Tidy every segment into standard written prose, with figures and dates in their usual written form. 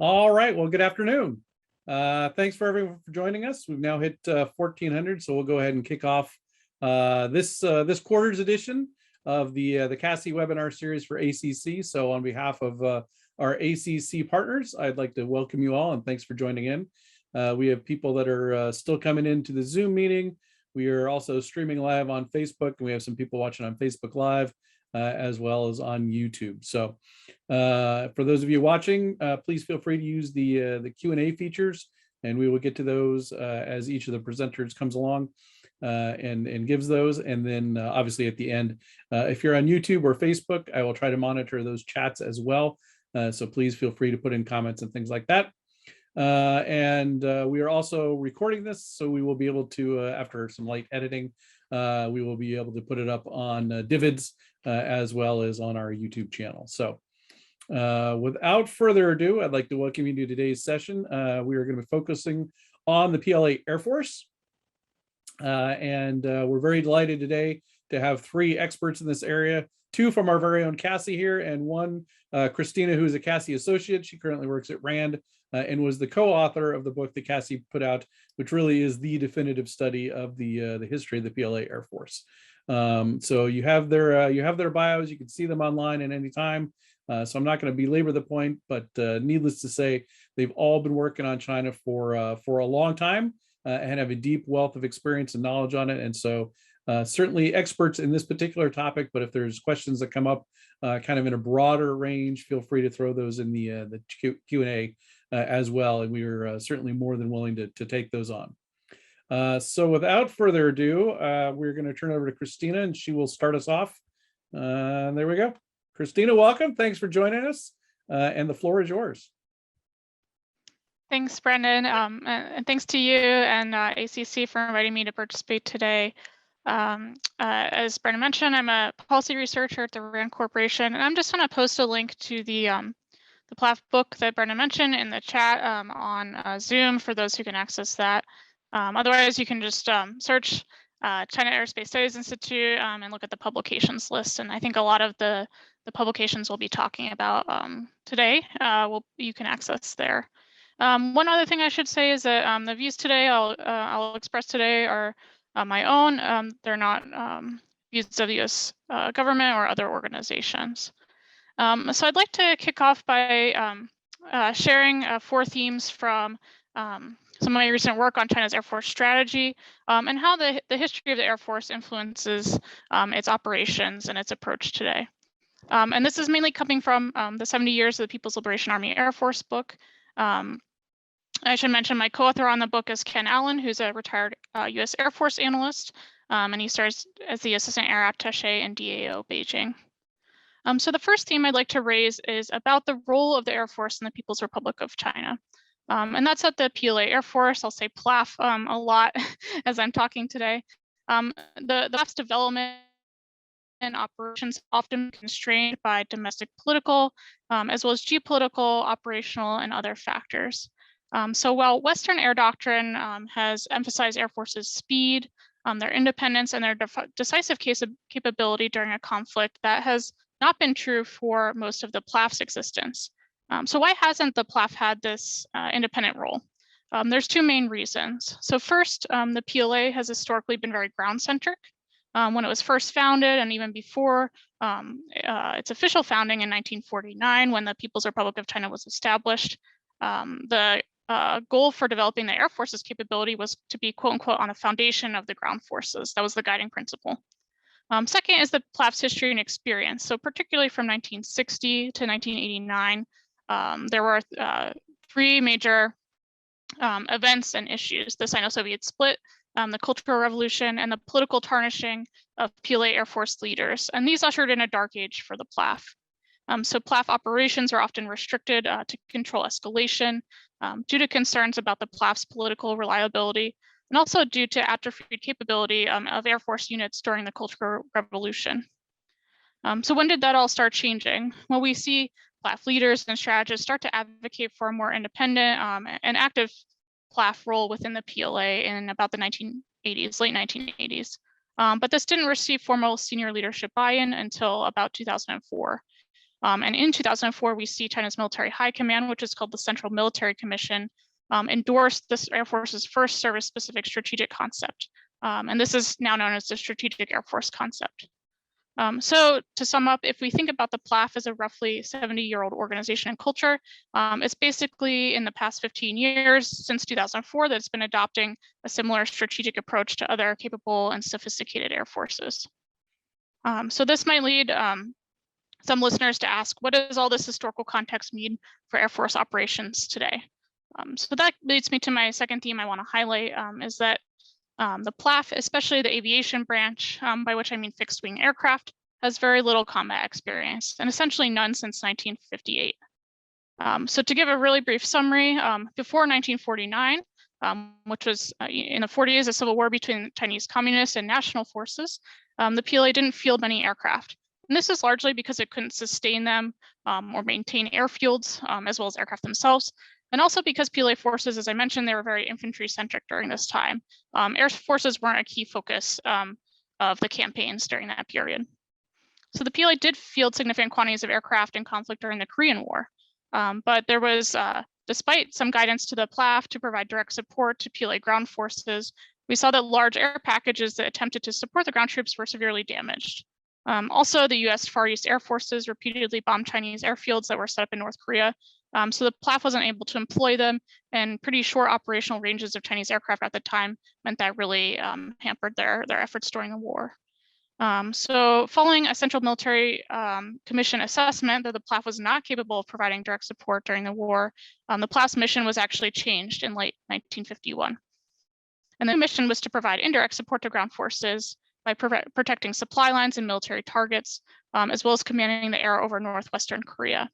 All right, well, good afternoon. Thanks for everyone for joining us. We've now hit 1400, so we'll go ahead and kick off this quarter's edition of the CASI webinar series for ACC. So on behalf of our ACC partners, I'd like to welcome you all and thanks for joining in. We have people that are still coming into the Zoom meeting. We are also streaming live on Facebook, and we have some people watching on Facebook Live as well as on YouTube. So for those of you watching, please feel free to use the Q&A features, and we will get to those as each of the presenters comes along and gives those. And then obviously at the end, if you're on YouTube or Facebook, I will try to monitor those chats as well. So please feel free to put in comments and things like that. We are also recording this, so we will be able to, after some light editing, we will be able to put it up on Divids as well as on our YouTube channel. So without further ado, I'd like to welcome you to today's session. We are going to be focusing on the PLA Air Force. We're very delighted today to have three experts in this area, two from our very own CASI here, and one, Christina, who is a CASI associate. She currently works at RAND and was the co-author of the book that CASI put out, which really is the definitive study of the history of the PLA Air Force. So you have their bios. You can see them online at any time. So I'm not going to belabor the point, but needless to say, they've all been working on China for a long time and have a deep wealth of experience and knowledge on it. And so certainly experts in this particular topic, but if there's questions that come up kind of in a broader range, feel free to throw those in the Q&A as well. And we are certainly more than willing to take those on. So without further ado, we're going to turn over to Christina, and she will start us off. There we go. Christina, welcome. Thanks for joining us. And the floor is yours. Thanks, Brendan. And thanks to you and ACC for inviting me to participate today. As Brendan mentioned, I'm a policy researcher at the RAND Corporation, and I'm just going to post a link to the PLAF book that Brendan mentioned in the chat on Zoom for those who can access that. Otherwise, you can just search China Aerospace Studies Institute and look at the publications list. And I think a lot of the publications we'll be talking about today, you can access there. One other thing I should say is that the views today I'll express today are my own. They're not views of the U.S. government or other organizations. So I'd like to kick off by sharing 4 themes from some of my recent work on China's Air Force strategy and how the history of the Air Force influences its operations and its approach today. And this is mainly coming from the 70 Years of the People's Liberation Army Air Force book. I should mention my co-author on the book is Ken Allen, who's a retired U.S. Air Force analyst, and he serves as the Assistant Air Attaché in DAO Beijing. So the first theme I'd like to raise is about the role of the Air Force in the People's Republic of China. And that's at the PLA Air Force. I'll say PLAF a lot as I'm talking today. The PLAF's development and operations often constrained by domestic political, as well as geopolitical, operational, and other factors. So while Western air doctrine has emphasized Air Force's speed, their independence, and their decisive capability during a conflict, that has not been true for most of the PLAF's existence. So why hasn't the PLAF had this independent role? There's 2 main reasons. So first, the PLA has historically been very ground-centric. When it was first founded, and even before its official founding in 1949, when the People's Republic of China was established, the goal for developing the Air Force's capability was to be, quote unquote, on a foundation of the ground forces. That was the guiding principle. Second is the PLAF's history and experience. So particularly from 1960 to 1989, there were 3 major events and issues: the Sino-Soviet split, the Cultural Revolution, and the political tarnishing of PLA Air Force leaders. And these ushered in a dark age for the PLAF. So PLAF operations are often restricted to control escalation due to concerns about the PLAF's political reliability, and also due to atrophied capability of Air Force units during the Cultural Revolution. So when did that all start changing? Well, we see PLAF leaders and strategists start to advocate for a more independent and active PLAF role within the PLA in about the 1980s, late 1980s. But this didn't receive formal senior leadership buy-in until about 2004. And in 2004, we see China's Military High Command, which is called the Central Military Commission, endorse this Air Force's first service-specific strategic concept. And this is now known as the Strategic Air Force Concept. So to sum up, if we think about the PLAF as a roughly 70-year-old organization and culture, it's basically in the past 15 years, since 2004, that it's been adopting a similar strategic approach to other capable and sophisticated air forces. So this might lead some listeners to ask, what does all this historical context mean for Air Force operations today? So that leads me to my second theme I want to highlight, is that the PLAF, especially the aviation branch, by which I mean fixed wing aircraft, has very little combat experience, and essentially none since 1958. So to give a really brief summary, before 1949, which was in the 40s, a civil war between Chinese communists and national forces, the PLA didn't field many aircraft. And this is largely because it couldn't sustain them or maintain airfields, as well as aircraft themselves. And also because PLA forces, as I mentioned, they were very infantry-centric during this time. Air forces weren't a key focus of the campaigns during that period. So the PLA did field significant quantities of aircraft in conflict during the Korean War. But there was, despite some guidance to the PLAF to provide direct support to PLA ground forces, we saw that large air packages that attempted to support the ground troops were severely damaged. Also, the US Far East Air Forces repeatedly bombed Chinese airfields that were set up in North Korea. So the PLAF wasn't able to employ them, and pretty short operational ranges of Chinese aircraft at the time meant that really hampered their efforts during the war. So following a Central Military Commission assessment that the PLAF was not capable of providing direct support during the war, the PLAF's mission was actually changed in late 1951. And the mission was to provide indirect support to ground forces by protecting supply lines and military targets, as well as commanding the air over northwestern Korea.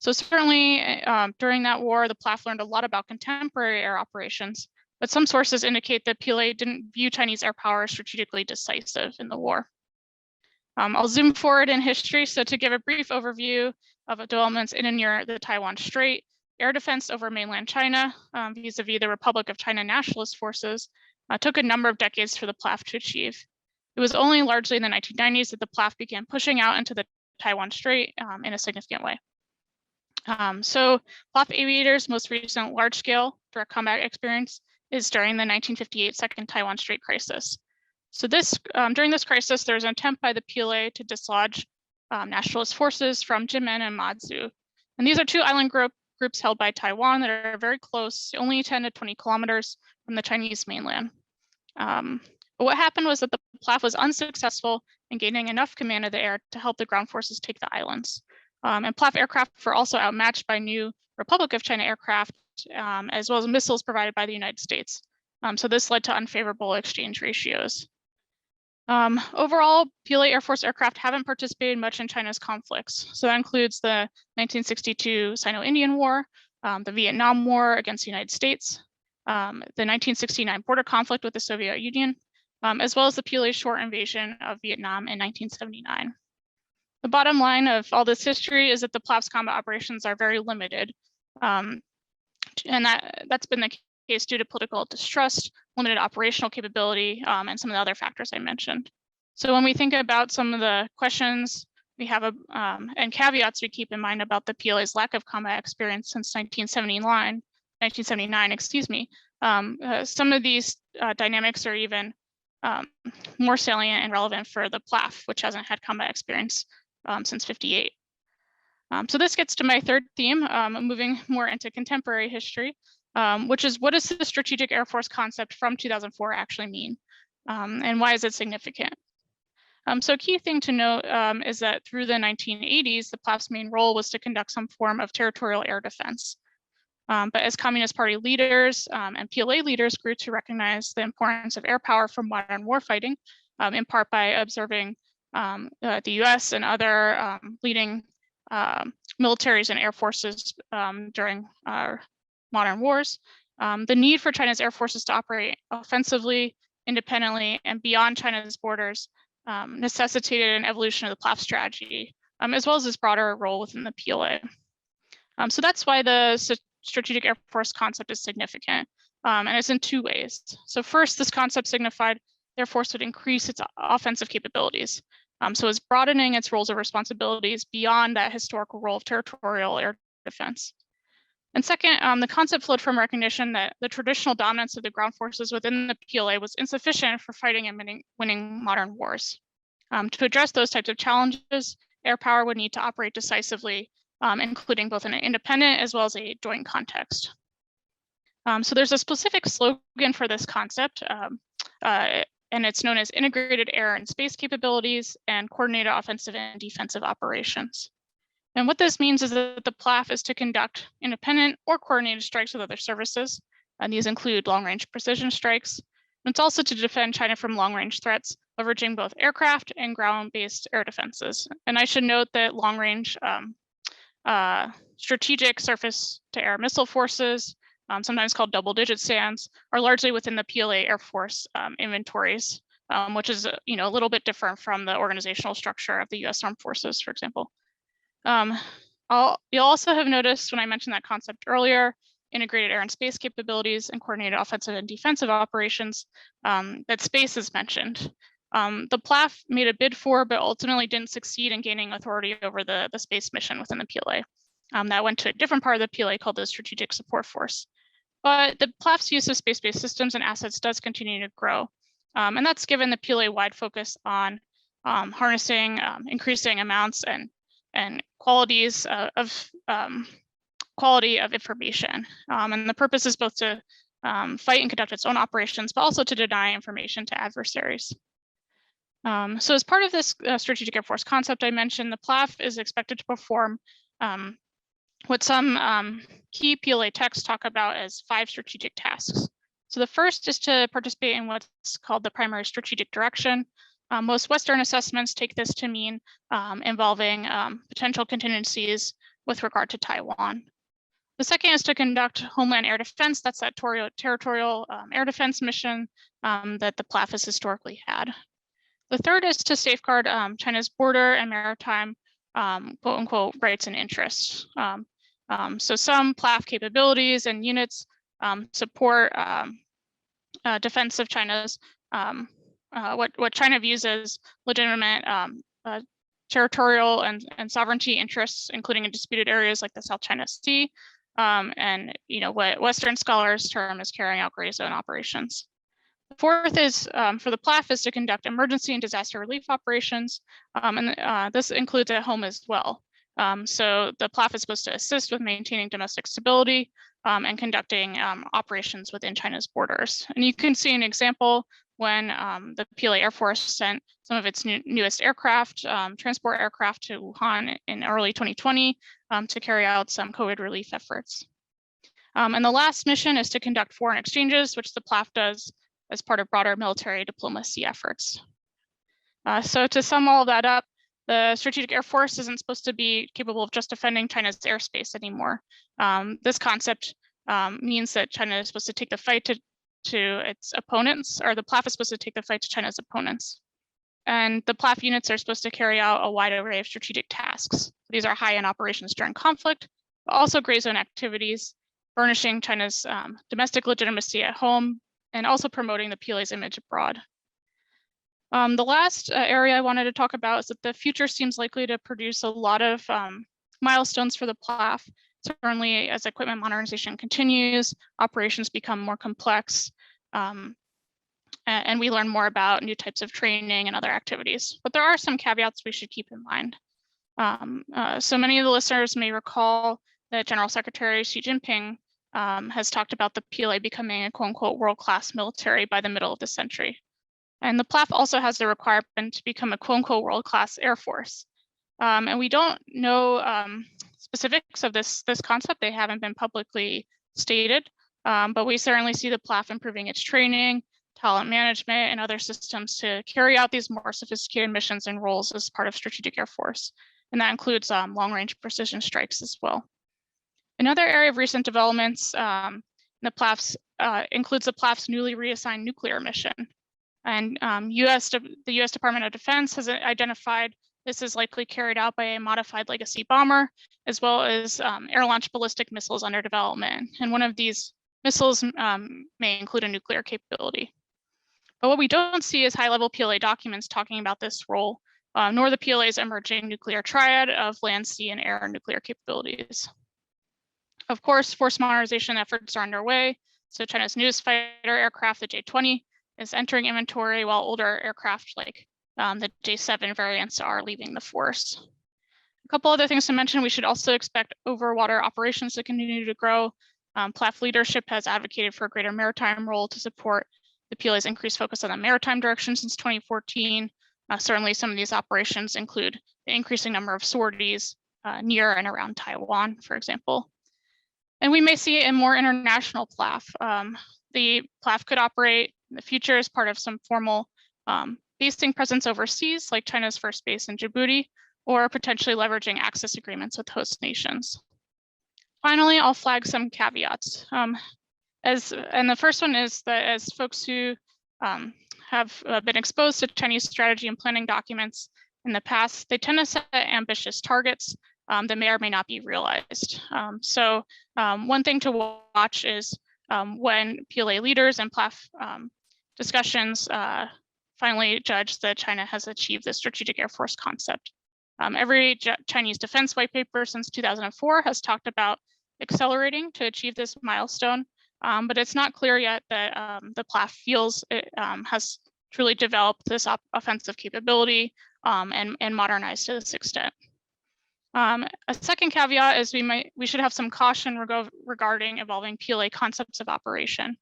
So certainly during that war, the PLAF learned a lot about contemporary air operations, but some sources indicate that PLA didn't view Chinese air power as strategically decisive in the war. I'll zoom forward in history. So to give a brief overview of developments in and near the Taiwan Strait, air defense over mainland China vis-a-vis the Republic of China nationalist forces took a number of decades for the PLAF to achieve. It was only largely in the 1990s that the PLAF began pushing out into the Taiwan Strait in a significant way. So PLAF aviators' most recent large-scale direct combat experience is during the 1958 Second Taiwan Strait crisis. So during this crisis, there was an attempt by the PLA to dislodge nationalist forces from Jimen and Matsu. And these are two island groups held by Taiwan that are very close, only 10 to 20 kilometers from the Chinese mainland. But what happened was that the PLAF was unsuccessful in gaining enough command of the air to help the ground forces take the islands. And PLAF aircraft were also outmatched by new Republic of China aircraft, as well as missiles provided by the United States. So this led to unfavorable exchange ratios. Overall, PLA Air Force aircraft haven't participated much in China's conflicts. So that includes the 1962 Sino-Indian War, the Vietnam War against the United States, the 1969 border conflict with the Soviet Union, as well as the PLA's short invasion of Vietnam in 1979. The bottom line of all this history is that the PLAF's combat operations are very limited. And that's been the case due to political distrust, limited operational capability, and some of the other factors I mentioned. So when we think about some of the questions we have and caveats we keep in mind about the PLA's lack of combat experience since 1979, some of these dynamics are even more salient and relevant for the PLAF, which hasn't had combat experience since '58. So this gets to my third theme, moving more into contemporary history, which is, what does the Strategic Air Force concept from 2004 actually mean? And why is it significant? So a key thing to note is that through the 1980s, the PLAF's main role was to conduct some form of territorial air defense. But as Communist Party leaders and PLA leaders grew to recognize the importance of air power for modern warfighting, in part by observing the US and other leading militaries and air forces during modern wars, the need for China's air forces to operate offensively, independently, and beyond China's borders necessitated an evolution of the PLAF strategy, as well as this broader role within the PLA. So that's why the Strategic Air Force concept is significant, and it's in two ways. So first, this concept signified the Air Force would increase its offensive capabilities. So it's broadening its roles and responsibilities beyond that historical role of territorial air defense. And second, the concept flowed from recognition that the traditional dominance of the ground forces within the PLA was insufficient for fighting and winning modern wars. To address those types of challenges, air power would need to operate decisively, including both in an independent as well as a joint context. So there's a specific slogan for this concept, and it's known as integrated air and space capabilities and coordinated offensive and defensive operations. And what this means is that the PLAF is to conduct independent or coordinated strikes with other services, and these include long-range precision strikes. And it's also to defend China from long-range threats, leveraging both aircraft and ground-based air defenses. And I should note that long-range strategic surface-to-air missile forces, sometimes called double-digit SANs, are largely within the PLA Air Force inventories, which is a little bit different from the organizational structure of the U.S. Armed Forces, for example. You'll also have noticed when I mentioned that concept earlier, integrated air and space capabilities and coordinated offensive and defensive operations, that space is mentioned. The PLAF made a bid for, but ultimately didn't succeed in gaining authority over the space mission within the PLA. That went to a different part of the PLA called the Strategic Support Force. But the PLAF's use of space-based systems and assets does continue to grow. And that's given the PLA-wide focus on harnessing increasing amounts and qualities of quality of information. And the purpose is both to fight and conduct its own operations, but also to deny information to adversaries. So as part of this Strategic Air Force concept I mentioned, the PLAF is expected to perform what some key PLA texts talk about as 5 strategic tasks. So the first is to participate in what's called the primary strategic direction. Most Western assessments take this to mean involving potential contingencies with regard to Taiwan. The second is to conduct homeland air defense. That's that territorial air defense mission that the PLAF has historically had. The third is to safeguard China's border and maritime quote unquote rights and interests. So some PLAF capabilities and units support defense of China's what China views as legitimate territorial and sovereignty interests, including in disputed areas like the South China Sea, and what Western scholars term as carrying out gray zone operations. The fourth is for the PLAF is to conduct emergency and disaster relief operations, and this includes at home as well. So the PLAF is supposed to assist with maintaining domestic stability and conducting operations within China's borders. And you can see an example when the PLA Air Force sent some of its newest aircraft, transport aircraft to Wuhan in early 2020 to carry out some COVID relief efforts. And the last mission is to conduct foreign exchanges, which the PLAF does as part of broader military diplomacy efforts. So to sum all of that up, the Strategic Air Force isn't supposed to be capable of just defending China's airspace anymore. This concept means that China is supposed to take the fight to its opponents, or the PLAF is supposed to take the fight to China's opponents. And the PLAF units are supposed to carry out a wide array of strategic tasks. These are high-end operations during conflict, but also gray zone activities, burnishing China's domestic legitimacy at home, and also promoting the PLA's image abroad. The last area I wanted to talk about is that the future seems likely to produce a lot of milestones for the PLAF. Certainly, as equipment modernization continues, operations become more complex, and we learn more about new types of training and other activities. But there are some caveats we should keep in mind. So many of the listeners may recall that General Secretary Xi Jinping has talked about the PLA becoming a quote-unquote world-class military by the middle of the century. And the PLAF also has the requirement to become a quote-unquote world-class Air Force. And we don't know specifics of this concept. They haven't been publicly stated, but we certainly see the PLAF improving its training, talent management, and other systems to carry out these more sophisticated missions and roles as part of Strategic Air Force. And that includes long-range precision strikes as well. Another area of recent developments the PLAF's, includes the PLAF's newly reassigned nuclear mission. And the US Department of Defense has identified this is likely carried out by a modified legacy bomber, as well as air-launched ballistic missiles under development. And one of these missiles may include a nuclear capability. But what we don't see is high-level PLA documents talking about this role. nor the PLA's emerging nuclear triad of land, sea, and air nuclear capabilities. Of course, force modernization efforts are underway. So China's newest fighter aircraft, the J-20, is entering inventory, while older aircraft like the J-7 variants are leaving the force. A couple other things to mention: we should also expect overwater operations to continue to grow. PLAF leadership has advocated for a greater maritime role to support the PLA's increased focus on the maritime direction since 2014. Certainly some of these operations include the increasing number of sorties near and around Taiwan, for example. And we may see a more international PLAF. The PLAF could operate in the future as part of some formal basing presence overseas, like China's first base in Djibouti, or potentially leveraging access agreements with host nations. Finally, I'll flag some caveats. And the first one is that as folks who have been exposed to Chinese strategy and planning documents in the past, they tend to set ambitious targets that may or may not be realized. One thing to watch is when PLA leaders and PLAF discussions finally judge that China has achieved the strategic Air Force concept. Every Chinese defense white paper since 2004 has talked about accelerating to achieve this milestone, but it's not clear yet that the PLAF feels it has truly developed this offensive capability and modernized to this extent. A second caveat is we should have some caution regarding evolving PLA concepts of operation.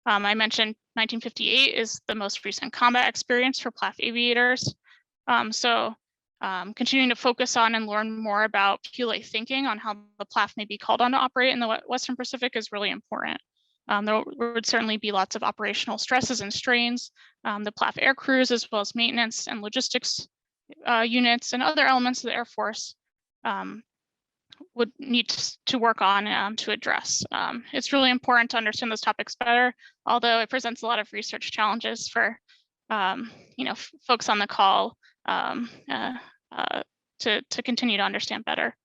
I mentioned 1958 is the most recent combat experience for PLAF aviators. Continuing to focus on and learn more about PLA thinking on how the PLAF may be called on to operate in the Western Pacific is really important. There would certainly be lots of operational stresses and strains. The PLAF air crews, as well as maintenance and logistics units and other elements of the Air Force would need to work on to address. It's really important to understand those topics better, although it presents a lot of research challenges for folks on the call to continue to understand better.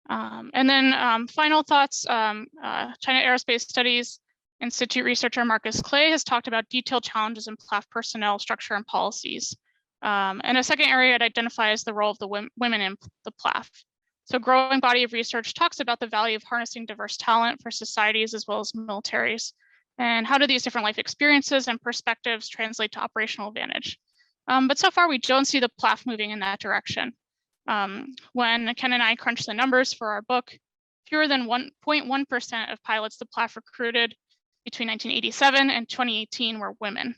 And then final thoughts, China Aerospace Studies Institute researcher Marcus Clay has talked about detailed challenges in PLAF personnel structure and policies. And a second area I'd identify is the role of the women in the PLAF. So growing body of research talks about the value of harnessing diverse talent for societies as well as militaries. And how do these different life experiences and perspectives translate to operational advantage? But so far, we don't see the PLAF moving in that direction. When Ken and I crunched the numbers for our book, fewer than 1.1% of pilots the PLAF recruited between 1987 and 2018 were women.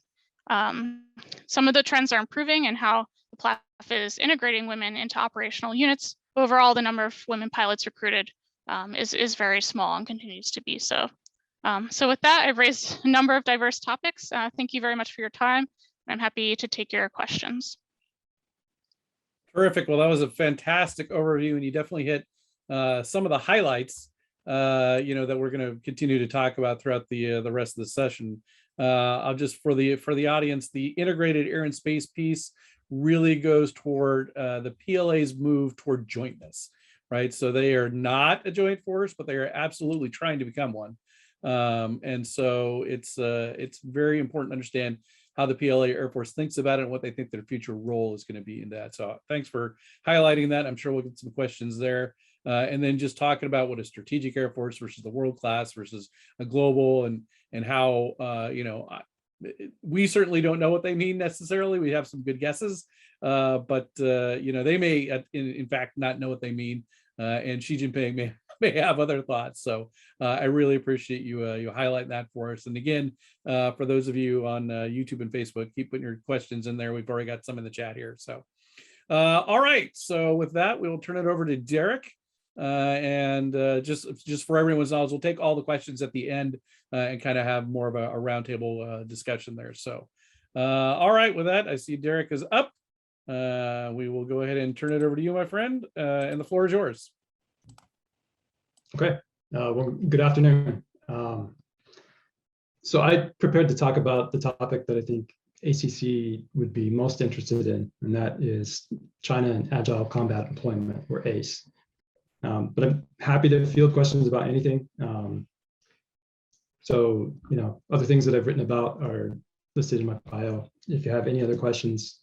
Some of the trends are improving in how the PLAF is integrating women into operational units. Overall, the number of women pilots recruited is very small and continues to be so. So with that, I've raised a number of diverse topics. Thank you very much for your time. I'm happy to take your questions. Terrific. Well, that was a fantastic overview, and you definitely hit some of the highlights, that we're going to continue to talk about throughout the rest of the session. I'll just for the audience, the integrated air and space piece really goes toward the PLA's move toward jointness, right? So they are not a joint force, but they are absolutely trying to become one. And so it's very important to understand how the PLA Air Force thinks about it and what they think their future role is going to be in that. So thanks for highlighting that. I'm sure we'll get some questions there. And then just talking about what a strategic Air Force versus the world class versus a global, and how, we certainly don't know what they mean necessarily. We have some good guesses, but they may, in fact, not know what they mean. And Xi Jinping may have other thoughts. So I really appreciate you highlighting that for us. And again, for those of you on YouTube and Facebook, keep putting your questions in there. We've already got some in the chat here. So all right. So with that, we will turn it over to Derek. And just for everyone's knowledge, we'll take all the questions at the end and kind of have more of a roundtable discussion there. So all right, with that, I see Derek is up. We will go ahead and turn it over to you, my friend, and the floor is yours. Okay, well, good afternoon. So I prepared to talk about the topic that I think ACC would be most interested in, and that is China and Agile Combat Employment, or ACE. But I'm happy to field questions about anything. So, other things that I've written about are listed in my bio. If you have any other questions,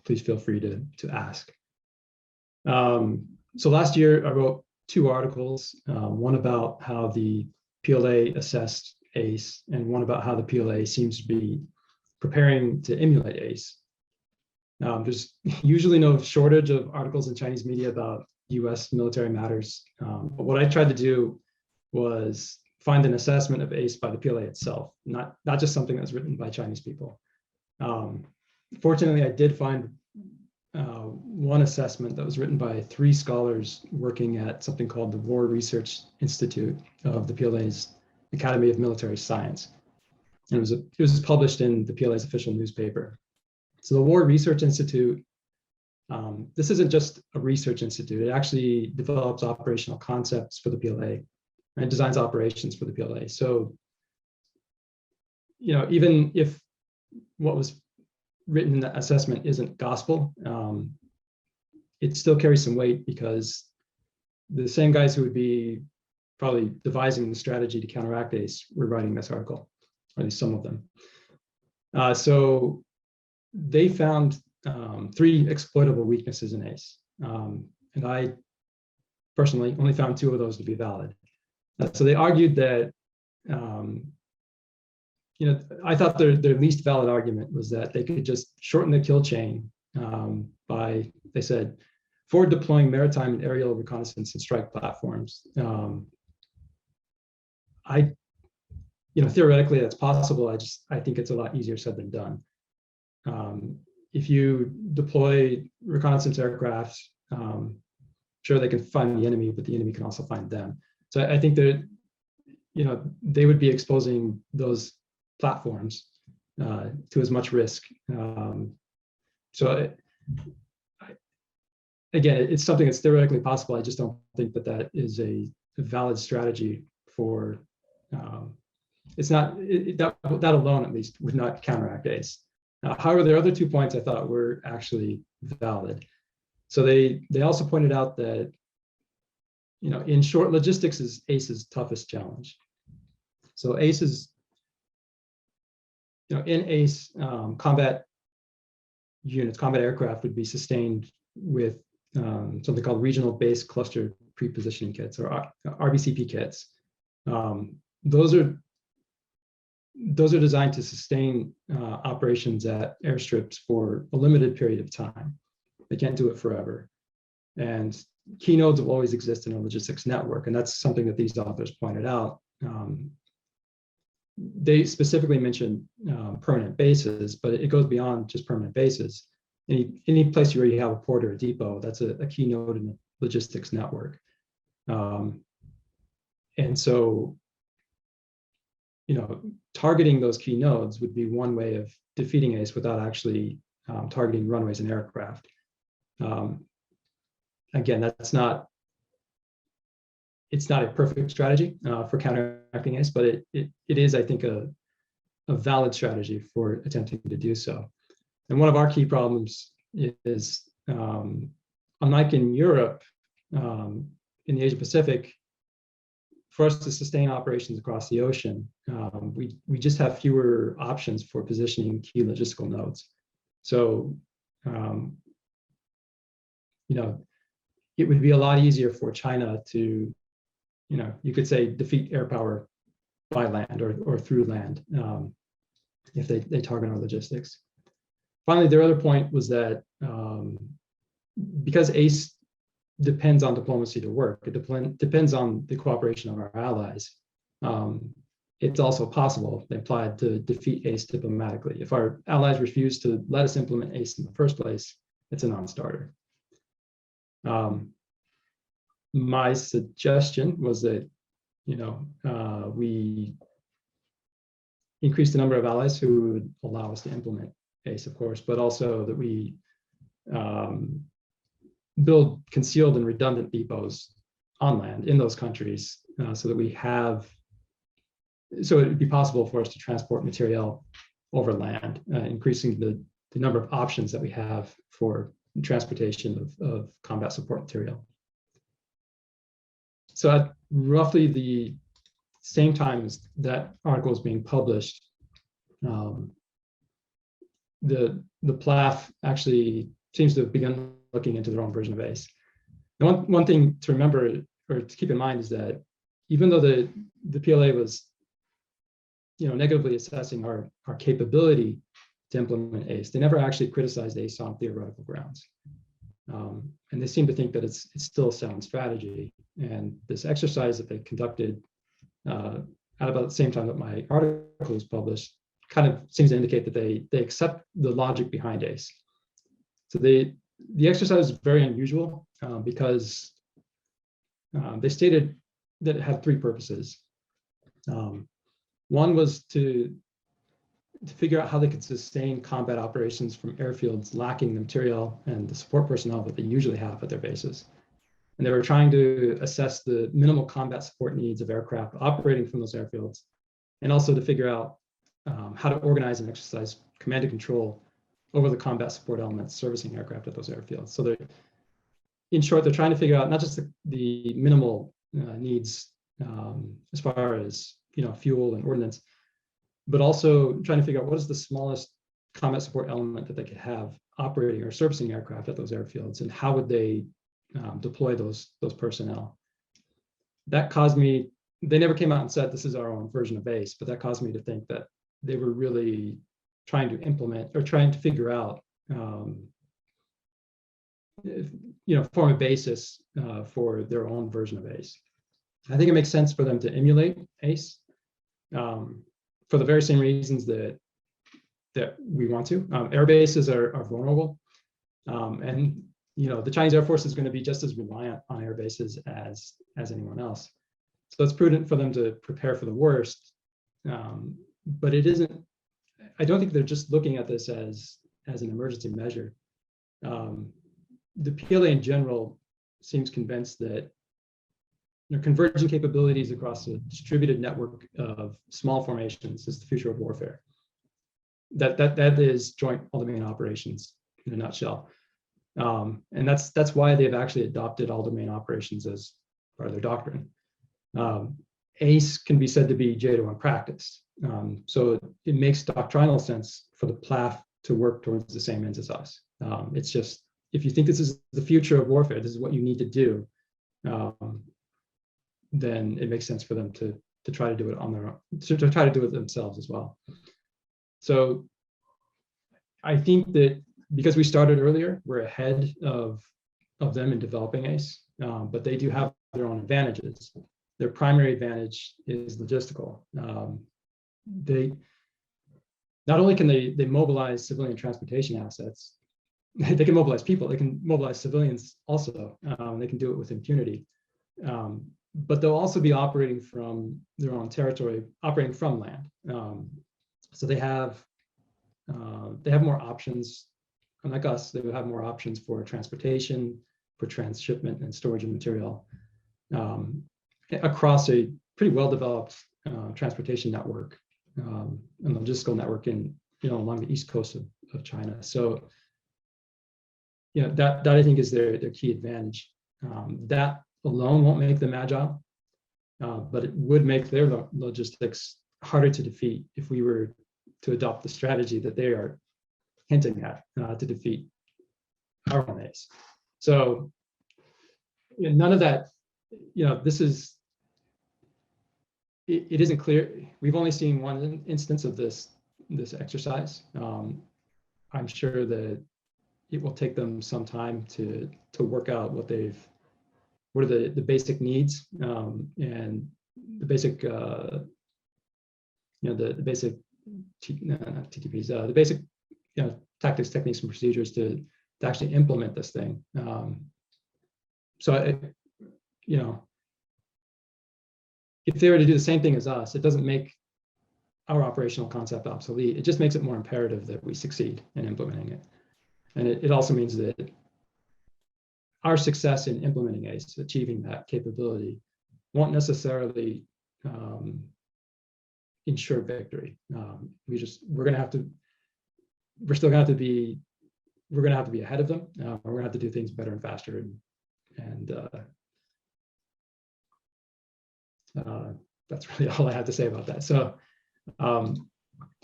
please feel free to ask. So last year I wrote 2 articles, one about how the PLA assessed ACE and one about how the PLA seems to be preparing to emulate ACE. There's usually no shortage of articles in Chinese media about US military matters, but what I tried to do was find an assessment of ACE by the PLA itself, not just something that was written by Chinese people. Fortunately, I did find one assessment that was written by 3 scholars working at something called the War Research Institute of the PLA's Academy of Military Science. And it was published in the PLA's official newspaper. So the War Research Institute, this isn't just a research institute. It actually develops operational concepts for the PLA and designs operations for the PLA. So, even if what was written in the assessment isn't gospel, it still carries some weight because the same guys who would be probably devising the strategy to counteract ACE were writing this article, or at least some of them. So they found 3 exploitable weaknesses in ACE. And I personally only found 2 of those to be valid. So they argued that, I thought their least valid argument was that they could just shorten the kill chain by, they said, forward deploying maritime and aerial reconnaissance and strike platforms. Theoretically that's possible. I think it's a lot easier said than done. If you deploy reconnaissance aircraft, sure they can find the enemy, but the enemy can also find them. So I think that, they would be exposing those platforms to as much risk. Again, it's something that's theoretically possible. I just don't think that is a valid strategy for. It's not that alone, at least, would not counteract ACE. However, their other 2 points I thought were actually valid. So they also pointed out that, in short, logistics is ACE's toughest challenge. So ACE is, in ACE, combat units, combat aircraft would be sustained with something called regional base cluster prepositioning kits, or RBCP kits. Those are designed to sustain operations at airstrips for a limited period of time. They can't do it forever. And key nodes will always exist in a logistics network. And that's something that these authors pointed out. They specifically mentioned permanent bases, but it goes beyond just permanent bases. Any place where you have a port or a depot, that's a key node in the logistics network. And so, targeting those key nodes would be one way of defeating ACE without actually targeting runways and aircraft. Again, it's not a perfect strategy for counteracting ACE, but it is, I think, a valid strategy for attempting to do so. And one of our key problems is, unlike in Europe, in the Asia Pacific, for us to sustain operations across the ocean, we just have fewer options for positioning key logistical nodes. So, it would be a lot easier for China to, you could say, defeat air power by land or through land if they target our logistics. Finally, their other point was that because ACE depends on diplomacy to work, it depends on the cooperation of our allies. It's also possible, they implied, to defeat ACE diplomatically. If our allies refuse to let us implement ACE in the first place, it's a non-starter. My suggestion was that, we increase the number of allies who would allow us to implement ACE, of course, but also that we build concealed and redundant depots on land in those countries, so that so it would be possible for us to transport material over land, increasing the number of options that we have for transportation of combat support material. So at roughly the same time as that article is being published, the PLAF actually seems to have begun looking into their own version of ACE. And one thing to remember or to keep in mind is that even though the PLA was negatively assessing our capability to implement ACE, they never actually criticized ACE on theoretical grounds. And they seem to think that it's still a sound strategy. And this exercise that they conducted at about the same time that my article was published kind of seems to indicate that they accept the logic behind ACE. So the exercise is very unusual because they stated that it had three purposes. One was to figure out how they could sustain combat operations from airfields lacking the material and the support personnel that they usually have at their bases. And they were trying to assess the minimal combat support needs of aircraft operating from those airfields, and also to figure out how to organize and exercise command and control over the combat support elements servicing aircraft at those airfields. So in short, they're trying to figure out not just the minimal needs as far as fuel and ordnance, but also trying to figure out what is the smallest combat support element that they could have operating or servicing aircraft at those airfields, and how would they deploy those personnel. That caused me, they never came out and said this is our own version of ACE, but that caused me to think that they were really trying to implement or trying to figure out, form a basis for their own version of ACE. I think it makes sense for them to emulate ACE for the very same reasons that we want to. Air bases are vulnerable, and the Chinese Air Force is going to be just as reliant on air bases as anyone else. So it's prudent for them to prepare for the worst, but it isn't. I don't think they're just looking at this as an emergency measure. The PLA in general seems convinced that converging capabilities across a distributed network of small formations is the future of warfare. That is joint all-domain operations in a nutshell. And that's why they've actually adopted all-domain operations as part of their doctrine. ACE can be said to be JATO in practice. So it makes doctrinal sense for the PLAF to work towards the same ends as us. It's just, if you think this is the future of warfare, this is what you need to do, then it makes sense for them to try to do it on their own, to try to do it themselves as well. So I think that because we started earlier, we're ahead of them in developing ACE, but they do have their own advantages. Their primary advantage is logistical. They not only can they mobilize civilian transportation assets, they can mobilize people, they can mobilize civilians also. They can do it with impunity. But they'll also be operating from their own territory, operating from land. So they have more options. Unlike us, they would have more options for transportation, for transshipment and storage of material across a pretty well-developed transportation network and logistical network along the east coast of China. So that I think is their key advantage. That alone won't make them agile, but it would make their logistics harder to defeat if we were to adopt the strategy that they are hinting at to defeat our own ACE. So none of that, this is, it isn't clear. We've only seen one instance of this exercise. I'm sure that it will take them some time to work out what are the basic needs and the basic the basic not TTPs, the basic tactics, techniques, and procedures to actually implement this thing. So if they were to do the same thing as us, it doesn't make our operational concept obsolete. It just makes it more imperative that we succeed in implementing it. And it also means that our success in implementing ACE, achieving that capability, won't necessarily ensure victory. We're still going to have to be ahead of them. We're going to have to do things better and faster, and that's really all I have to say about that. So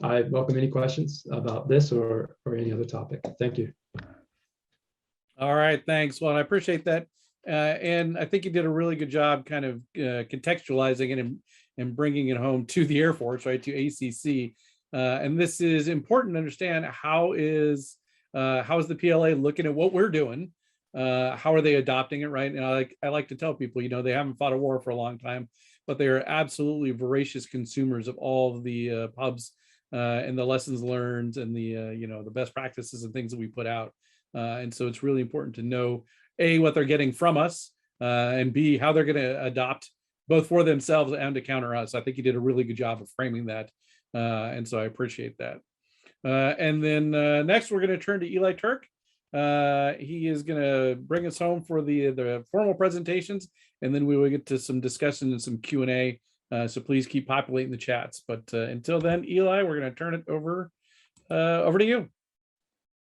I welcome any questions about this or any other topic. Thank you. All right, thanks. Well, I appreciate that. And I think you did a really good job kind of contextualizing it and bringing it home to the Air Force, right, to ACC. And this is important to understand. How is the PLA looking at what we're doing? How are they adopting it, right? And I like to tell people, you know, they haven't fought a war for a long time, but they are absolutely voracious consumers of all of the pubs and the lessons learned and the you know, the best practices and things that we put out. And so it's really important to know, A, what they're getting from us, and B, how they're going to adopt both for themselves and to counter us. I think you did a really good job of framing that. And so I appreciate that. And then next, we're going to turn to Eli Turk. He is going to bring us home for the formal presentations, and then we will get to some discussion and some Q&A. So please keep populating the chats. But until then, Eli, we're going to turn it over to you.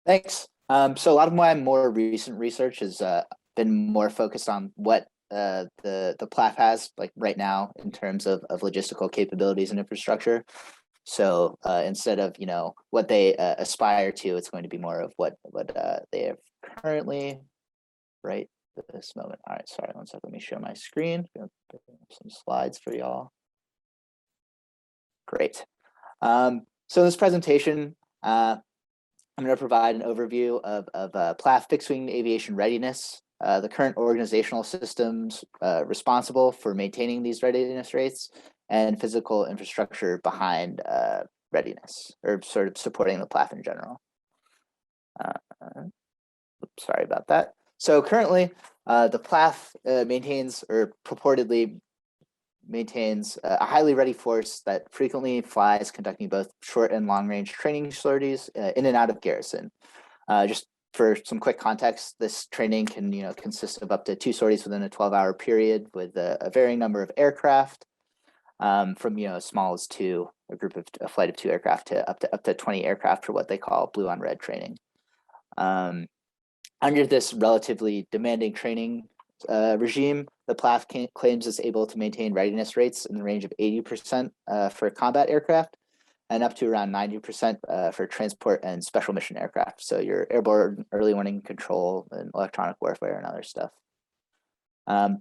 Thanks. So a lot of my more recent research has been more focused on what the PLAF has like right now in terms of logistical capabilities and infrastructure. So instead of, you know, what they aspire to, it's going to be more of what they have currently right at this moment. All right, sorry, one second. Let me share my screen. Some slides for y'all. Great. So in this presentation, I'm going to provide an overview of PLAF fixed-wing aviation readiness, the current organizational systems responsible for maintaining these readiness rates, and physical infrastructure behind readiness, or sort of supporting the PLAF in general. Sorry about that. So currently, the PLAF maintains, or purportedly maintains, a highly ready force that frequently flies, conducting both short and long range training sorties in and out of garrison. Just for some quick context, this training can, you know, consist of up to 2 sorties within a 12-hour period with a varying number of aircraft, from, you know, as small as 2, a flight of 2 aircraft to up to 20 aircraft for what they call blue on red training. Under this relatively demanding training regime, the PLAF claims it's able to maintain readiness rates in the range of 80% for combat aircraft and up to around 90% for transport and special mission aircraft. So your airborne early warning control and electronic warfare and other stuff. The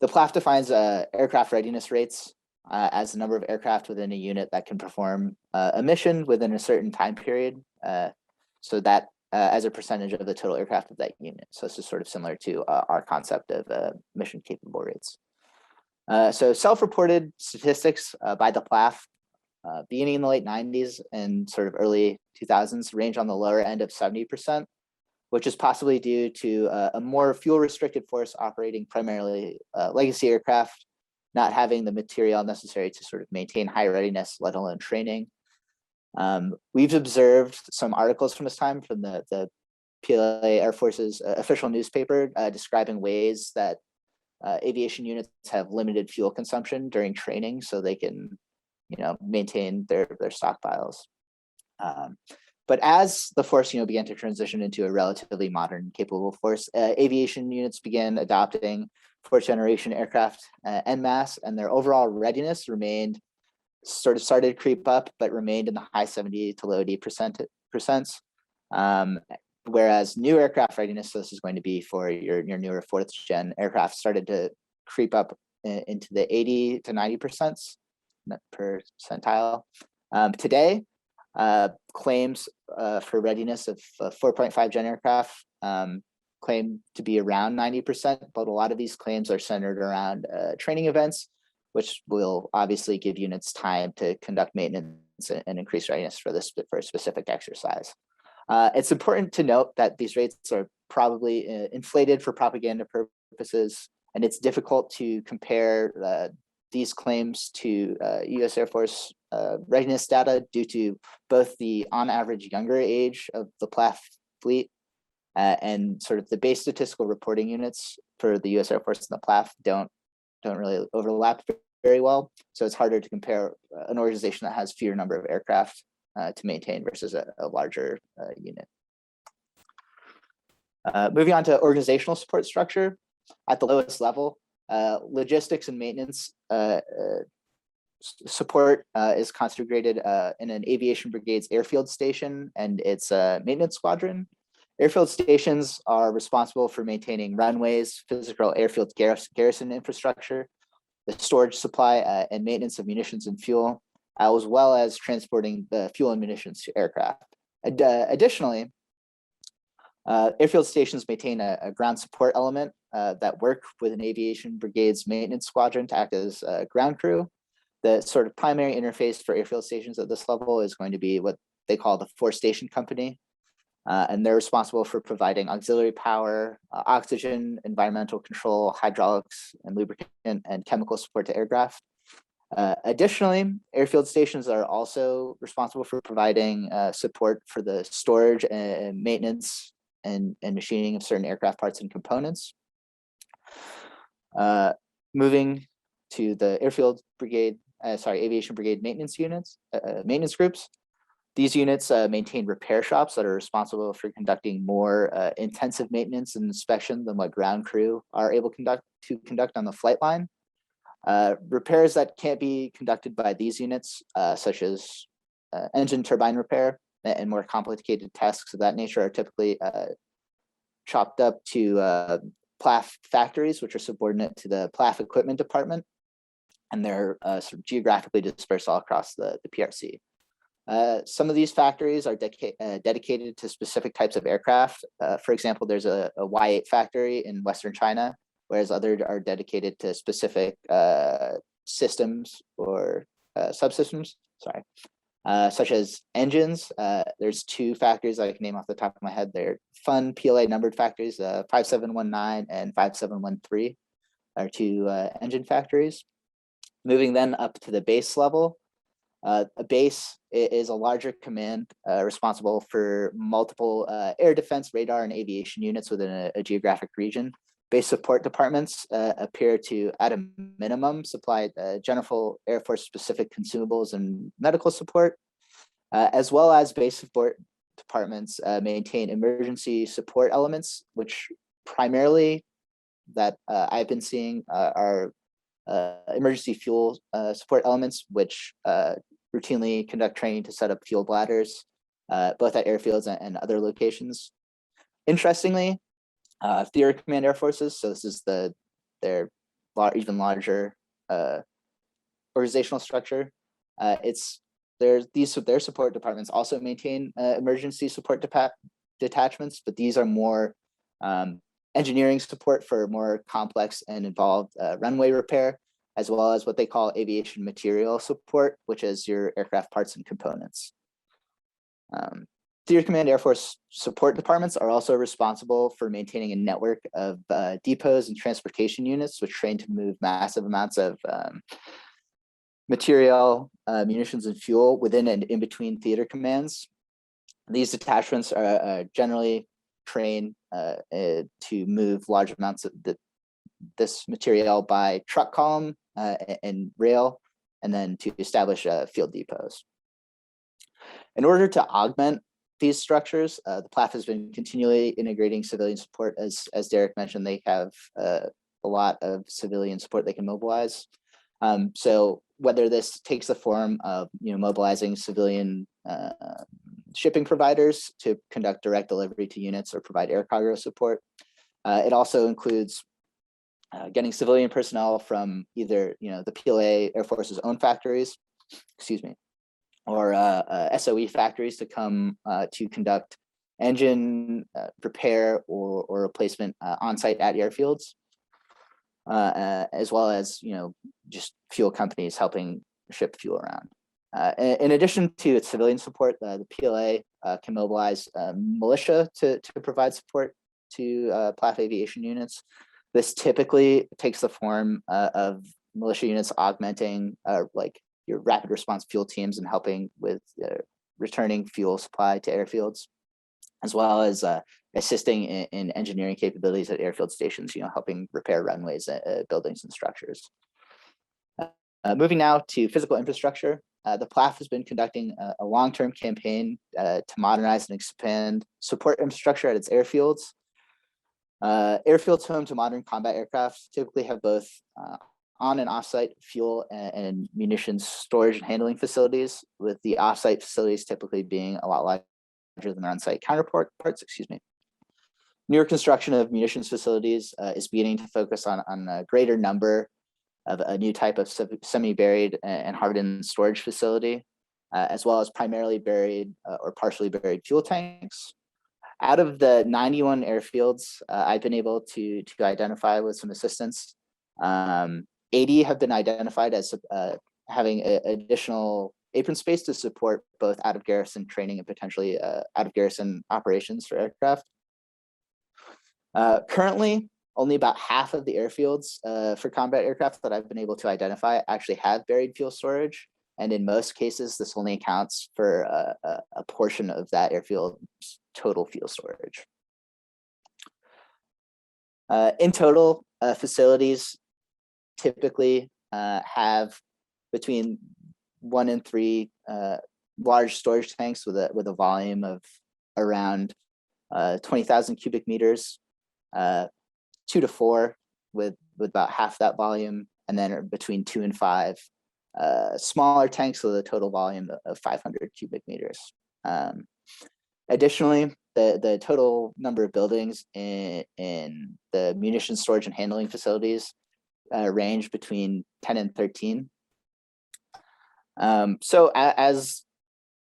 PLAF defines aircraft readiness rates as the number of aircraft within a unit that can perform a mission within a certain time period. So that as a percentage of the total aircraft of that unit. So this is sort of similar to our concept of mission capable rates. So self-reported statistics by the PLAF beginning in the late 90s and sort of early 2000s range on the lower end of 70%, which is possibly due to a more fuel restricted force operating primarily legacy aircraft, not having the material necessary to sort of maintain high readiness, let alone training. We've observed some articles from this time from the PLA Air Force's official newspaper describing ways that aviation units have limited fuel consumption during training so they can, you know, maintain their stockpiles. But as the force, you know, began to transition into a relatively modern, capable force, aviation units began adopting fourth generation aircraft en masse, and their overall readiness remained sort of started to creep up, but remained in the high 70 to low 80%. Whereas new aircraft readiness, so this is going to be for your newer fourth gen aircraft, started to creep up into the 80 to 90% percentile. Today, claims for readiness of 4.5 gen aircraft claim to be around 90%, but a lot of these claims are centered around training events, which will obviously give units time to conduct maintenance and increase readiness for a specific exercise. It's important to note that these rates are probably inflated for propaganda purposes, and it's difficult to compare these claims to U.S. Air Force readiness data due to both the on average younger age of the PLAF fleet and sort of the base statistical reporting units for the U.S. Air Force and the PLAF don't really overlap very well. So it's harder to compare an organization that has fewer number of aircraft to maintain versus a larger unit. Moving on to organizational support structure. At the lowest level, logistics and maintenance support is concentrated in an aviation brigade's airfield station and its maintenance squadron. Airfield stations are responsible for maintaining runways, physical airfield garrison infrastructure, the storage supply and maintenance of munitions and fuel, as well as transporting the fuel and munitions to aircraft. Additionally, airfield stations maintain a ground support element that work with an aviation brigade's maintenance squadron to act as a ground crew. The sort of primary interface for airfield stations at this level is going to be what they call the four station company. And they're responsible for providing auxiliary power, oxygen, environmental control, hydraulics, and lubricant and chemical support to aircraft. Additionally, airfield stations are also responsible for providing support for the storage and maintenance and machining of certain aircraft parts and components. Moving to the aviation brigade maintenance units, maintenance groups. These units maintain repair shops that are responsible for conducting more intensive maintenance and inspection than what ground crew are able to conduct on the flight line. Repairs that can't be conducted by these units, such as engine turbine repair and more complicated tasks of that nature, are typically chopped up to PLAF factories, which are subordinate to the PLAF equipment department, and they're sort of geographically dispersed all across the PRC. Some of these factories are dedicated to specific types of aircraft. For example, there's a Y-8 factory in Western China, whereas others are dedicated to specific systems or subsystems, such as engines. There's two factories I can name off the top of my head. They're fun PLA numbered factories, 5719 and 5713 are two engine factories. Moving then up to the base level. A base is a larger command responsible for multiple air defense, radar, and aviation units within a geographic region. Base support departments appear to, at a minimum, supply general Air Force specific consumables and medical support, as well as base support departments maintain emergency support elements, which primarily that I've been seeing are emergency fuel support elements, which routinely conduct training to set up fuel bladders, both at airfields and other locations. Interestingly, Theater Command Air Forces, so this is their even larger organizational structure. Their support departments also maintain emergency support detachments, but these are more engineering support for more complex and involved runway repair, as well as what they call aviation material support, which is your aircraft parts and components. Theater Command Air Force support departments are also responsible for maintaining a network of depots and transportation units, which train to move massive amounts of material, munitions, and fuel within and in between theater commands. These detachments are generally trained to move large amounts of this material by truck column and rail, and then to establish field depots. In order to augment these structures, the PLAF has been continually integrating civilian support. As Derek mentioned, they have a lot of civilian support they can mobilize. So whether this takes the form of mobilizing civilian shipping providers to conduct direct delivery to units or provide air cargo support, it also includes getting civilian personnel from either the PLA Air Force's own factories, or SOE factories to come to conduct engine repair or replacement on-site at airfields, as well as just fuel companies helping ship fuel around. In addition to its civilian support, the PLA can mobilize militia to provide support to PLAF aviation units. This typically takes the form of militia units augmenting like your rapid response fuel teams and helping with returning fuel supply to airfields, as well as assisting in engineering capabilities at airfield stations, helping repair runways, buildings, and structures. Moving now to physical infrastructure, the PLAF has been conducting a long-term campaign to modernize and expand support infrastructure at its airfields. Airfields home to modern combat aircraft typically have both on and offsite fuel and munitions storage and handling facilities, with the offsite facilities typically being a lot larger than their on-site counterparts. Excuse me. Newer construction of munitions facilities is beginning to focus on a greater number of a new type of semi-buried and hardened storage facility, as well as primarily buried or partially buried fuel tanks. Out of the 91 airfields I've been able to identify with some assistance, 80 have been identified as having additional apron space to support both out of garrison training and potentially out of garrison operations for aircraft. Currently, only about half of the airfields for combat aircraft that I've been able to identify actually have buried fuel storage. And in most cases, this only accounts for a portion of that airfield's total fuel storage. In total, facilities typically have between 1 and 3 large storage tanks with a volume of around 20,000 cubic meters, 2 to 4 with about half that volume, and then between 2 and 5 smaller tanks with a total volume of 500 cubic meters. Additionally, the total number of buildings in the munition storage and handling facilities range between 10 and 13. So as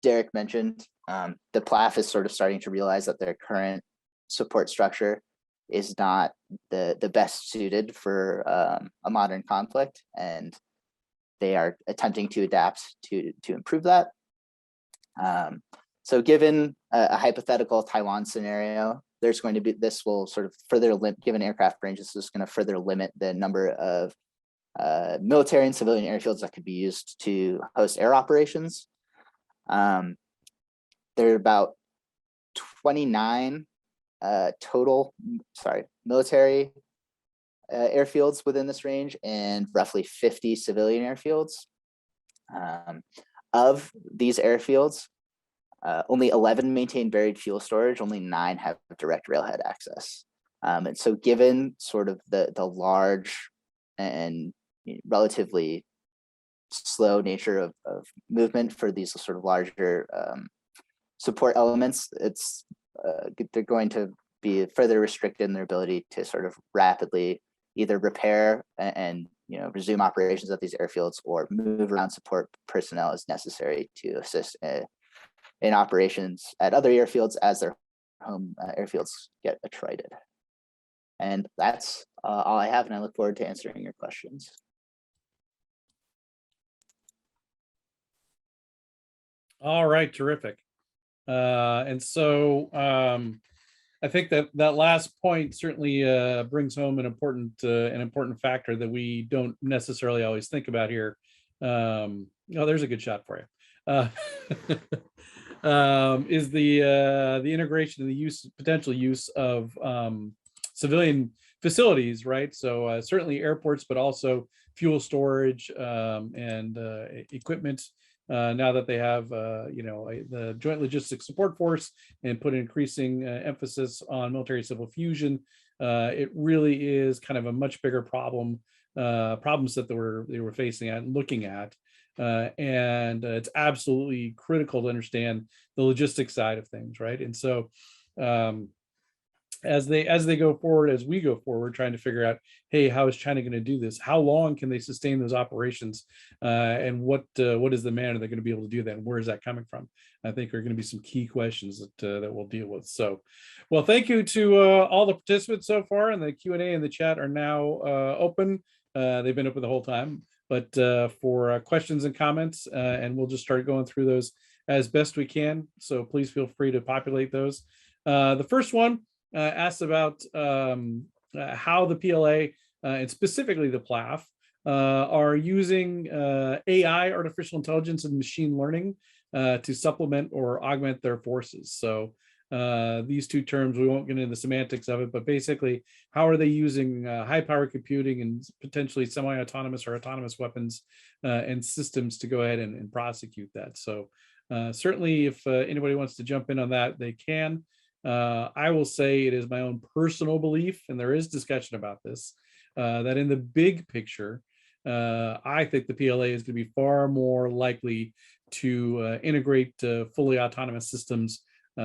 Derek mentioned, the PLAF is sort of starting to realize that their current support structure is not the best suited for a modern conflict, and they are attempting to adapt to improve that. So given a hypothetical Taiwan scenario, there's going to be, this will sort of further limit, given aircraft ranges, this is going to further limit the number of military and civilian airfields that could be used to host air operations. There are about 29 military airfields within this range and roughly 50 civilian airfields. Of these airfields, only 11 maintain buried fuel storage, only 9 have direct railhead access. And so given sort of the large and relatively slow nature of movement for these sort of larger support elements, it's they're going to be further restricted in their ability to sort of rapidly either repair and resume operations at these airfields, or move around support personnel as necessary to assist in operations at other airfields as their home airfields get attrited. And that's all I have, and I look forward to answering your questions. All right, terrific. And so I think that last point certainly brings home an important factor that we don't necessarily always think about here. Oh, there's a good shot for you. Is the integration and the potential use of civilian facilities, right? So certainly airports, but also fuel storage and equipment. Now that they have, the Joint Logistics Support Force and put an increasing emphasis on military-civil fusion, it really is kind of a much bigger problems that they were facing and looking at. And it's absolutely critical to understand the logistics side of things, right? And so as they go forward, as we go forward, trying to figure out, hey, how is China going to do this? How long can they sustain those operations? And what is the manner they're going to be able to do that? And where is that coming from? I think are going to be some key questions that we'll deal with. So, well, thank you to all the participants so far, and the Q&A and the chat are now open. They've been open the whole time, but for questions and comments, and we'll just start going through those as best we can. So please feel free to populate those. The first one asks about how the PLA and specifically the PLAF are using AI, artificial intelligence, and machine learning to supplement or augment their forces. So these two terms, we won't get into the semantics of it, but basically, how are they using high-power computing and potentially semi-autonomous or autonomous weapons and systems to go ahead and prosecute that? So certainly, if anybody wants to jump in on that, they can. I will say it is my own personal belief, and there is discussion about this, that in the big picture, I think the PLA is going to be far more likely to integrate fully autonomous systems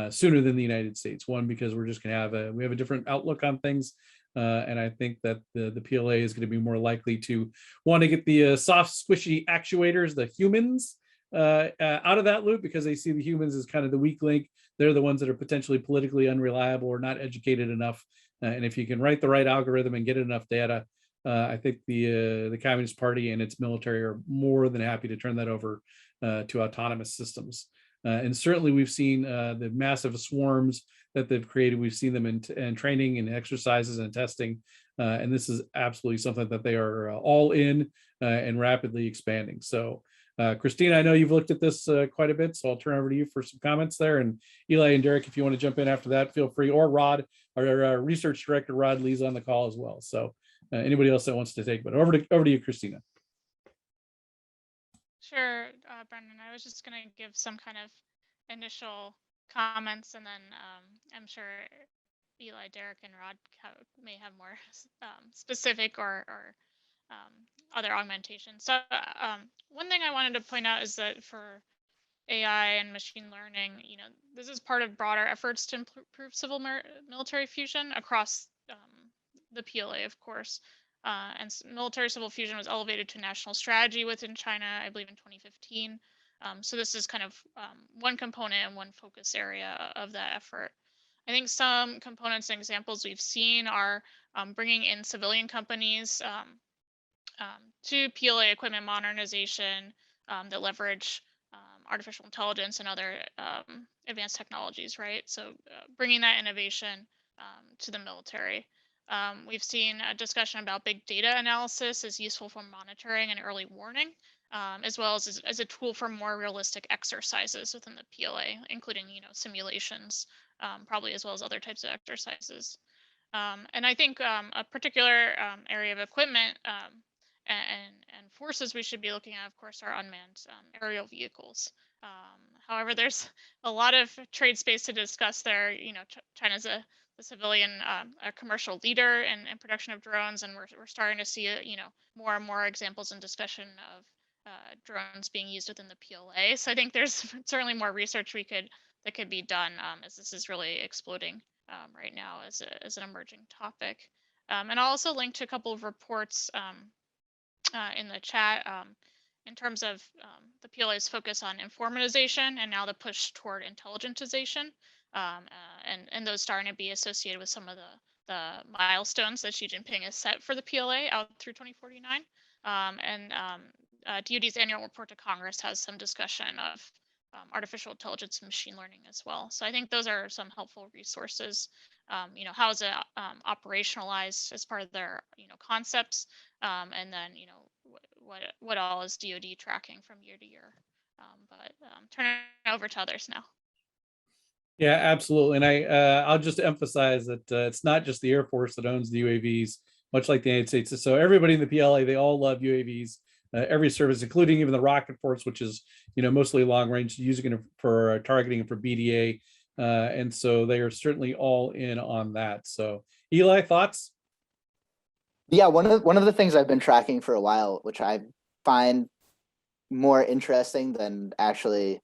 sooner than the United States. One, because we're just going to have a different outlook on things. And I think that the PLA is going to be more likely to want to get the soft, squishy actuators, the humans, out of that loop, because they see the humans as kind of the weak link. They're the ones that are potentially politically unreliable or not educated enough. And if you can write the right algorithm and get enough data, I think the Communist Party and its military are more than happy to turn that over to autonomous systems. And certainly we've seen the massive swarms that they've created. We've seen them in training and exercises and testing. And this is absolutely something that they are all in and rapidly expanding. So Christina, I know you've looked at this quite a bit, so I'll turn over to you for some comments there. And Eli and Derek, if you want to jump in after that, feel free, or Rod, our research director, Rod Lee's on the call as well. So anybody else that wants to take, but over to you, Christina. Sure, Brendan. I was just going to give some kind of initial comments, and then I'm sure Eli, Derek, and Rod may have more specific or other augmentations. So one thing I wanted to point out is that for AI and machine learning, this is part of broader efforts to improve civil military fusion across the PLA, of course. And military civil fusion was elevated to national strategy within China, I believe, in 2015. So this is kind of one component and one focus area of that effort. I think some components and examples we've seen are bringing in civilian companies to PLA equipment modernization that leverage artificial intelligence and other advanced technologies, right? So bringing that innovation to the military. We've seen a discussion about big data analysis is useful for monitoring and early warning, as well as a tool for more realistic exercises within the PLA, including simulations, probably, as well as other types of exercises. And I think a particular area of equipment and forces we should be looking at, of course, are unmanned aerial vehicles. However, there's a lot of trade space to discuss there. China's a civilian, a commercial leader in production of drones, and we're starting to see more and more examples and discussion of drones being used within the PLA. So I think there's certainly more research that could be done as this is really exploding right now as an emerging topic. And I'll also link to a couple of reports in the chat in terms of the PLA's focus on informatization and now the push toward intelligentization, and those starting to be associated with some of the milestones that Xi Jinping has set for the PLA out through 2049. And DoD's annual report to Congress has some discussion of artificial intelligence and machine learning as well. So I think those are some helpful resources. How is it operationalized as part of their concepts, and then what all is DoD tracking from year to year. But turn it over to others now. Yeah, absolutely. And I'll just emphasize that it's not just the Air Force that owns the UAVs, much like the United States. So everybody in the PLA, they all love UAVs. Every service, including even the Rocket Force, which is mostly long range, using it for targeting for BDA, and so they are certainly all in on that. So Eli, thoughts? Yeah, one of the things I've been tracking for a while, which I find more interesting than actually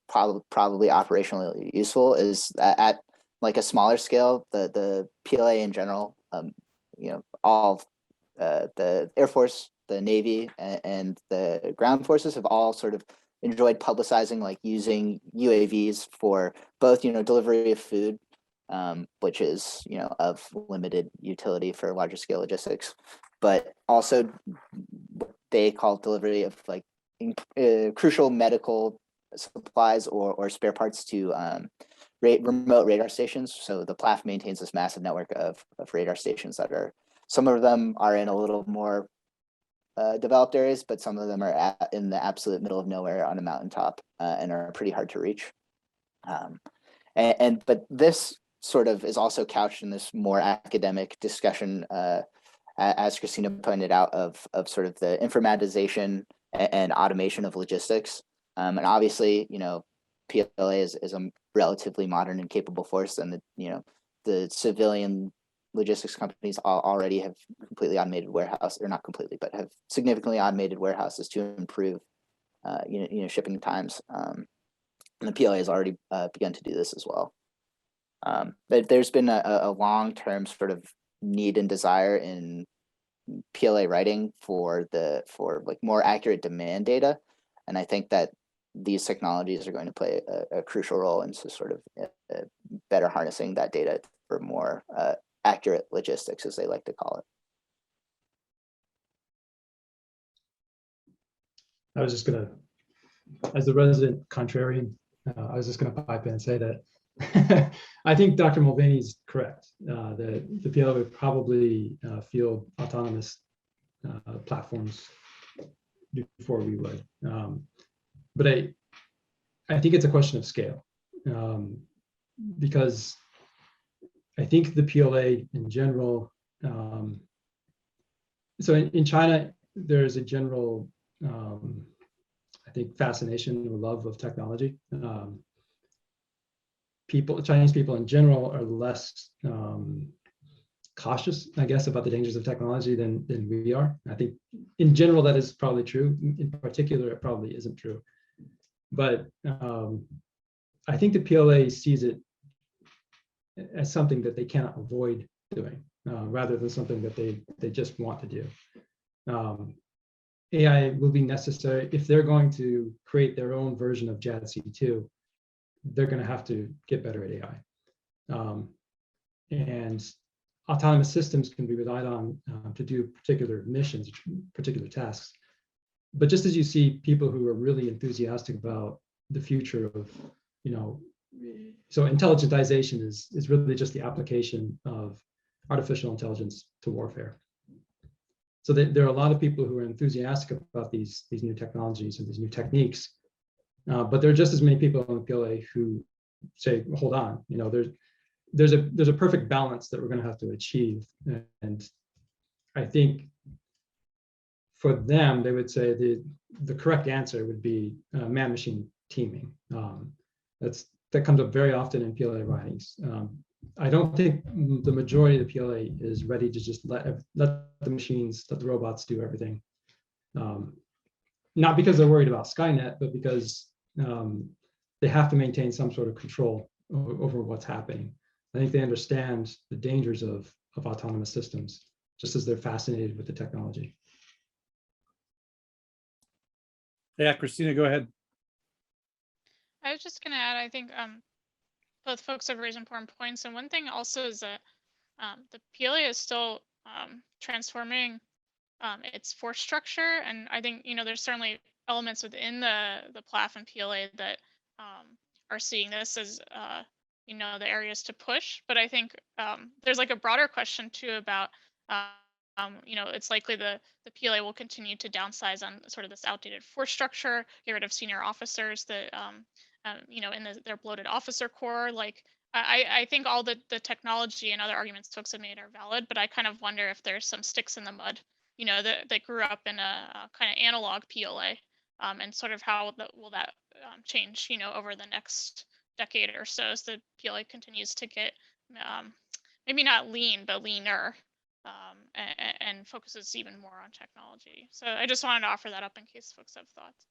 probably operationally useful, is at like a smaller scale, the PLA in general, all the Air Force, the Navy, and the ground forces have all sort of enjoyed publicizing, like, using UAVs for both delivery of food, which is of limited utility for larger scale logistics, but also what they call delivery of like crucial medical supplies or spare parts to remote radar stations. So the PLAF maintains this massive network of radar stations that some of them are in a little more developed areas, but some of them are in the absolute middle of nowhere on a mountaintop and are pretty hard to reach. But this sort of is also couched in this more academic discussion, as Christina pointed out, of sort of the informatization and automation of logistics. And obviously, PLA is a relatively modern and capable force, and the civilian logistics companies already have completely automated warehouse, or not completely, but have significantly automated warehouses to improve, shipping times. And the PLA has already begun to do this as well. But there's been a long-term sort of need and desire in PLA writing for like more accurate demand data, and I think that these technologies are going to play a crucial role into sort of better harnessing that data for more accurate logistics, as they like to call it. I was just gonna, as the resident contrarian, I was just gonna pipe in and say that I think Dr. Mulvaney is correct. The PLA would probably field autonomous platforms before we would. But I think it's a question of scale, because I think the PLA in general, so in China, there's a general, I think, fascination or love of technology. Chinese people in general are less cautious, I guess, about the dangers of technology than we are. I think in general, that is probably true. In particular, it probably isn't true. But I think the PLA sees it as something that they cannot avoid doing, rather than something that they just want to do. AI will be necessary if they're going to create their own version of JADC2. They're going to have to get better at AI, and autonomous systems can be relied on to do particular missions, particular tasks. But just as you see people who are really enthusiastic about the future of, so intelligentization is really just the application of artificial intelligence to warfare. So there are a lot of people who are enthusiastic about these new technologies and these new techniques, but there are just as many people on the PLA who say, hold on, there's a perfect balance that we're going to have to achieve. And I think for them, they would say the correct answer would be man-machine teaming. That comes up very often in PLA writings. I don't think the majority of the PLA is ready to just let the machines, let the robots do everything. Not because they're worried about Skynet, but because they have to maintain some sort of control over what's happening. I think they understand the dangers of autonomous systems, just as they're fascinated with the technology. Yeah, Christina, go ahead. I was just going to add, I think both folks have raised important points. And one thing also is that the PLA is still transforming its force structure. And I think, there's certainly elements within the PLAF and PLA that are seeing this as, the areas to push. But I think there's like a broader question too about, it's likely the PLA will continue to downsize on sort of this outdated force structure, get rid of senior officers that, in their bloated officer corps. Like, I think all the technology and other arguments folks have made are valid, but I kind of wonder if there's some sticks in the mud, that grew up in a kind of analog PLA, and sort of how will that change, over the next decade or so as the PLA continues to get maybe not lean, but leaner, and focuses even more on technology. So I just wanted to offer that up in case folks have thoughts.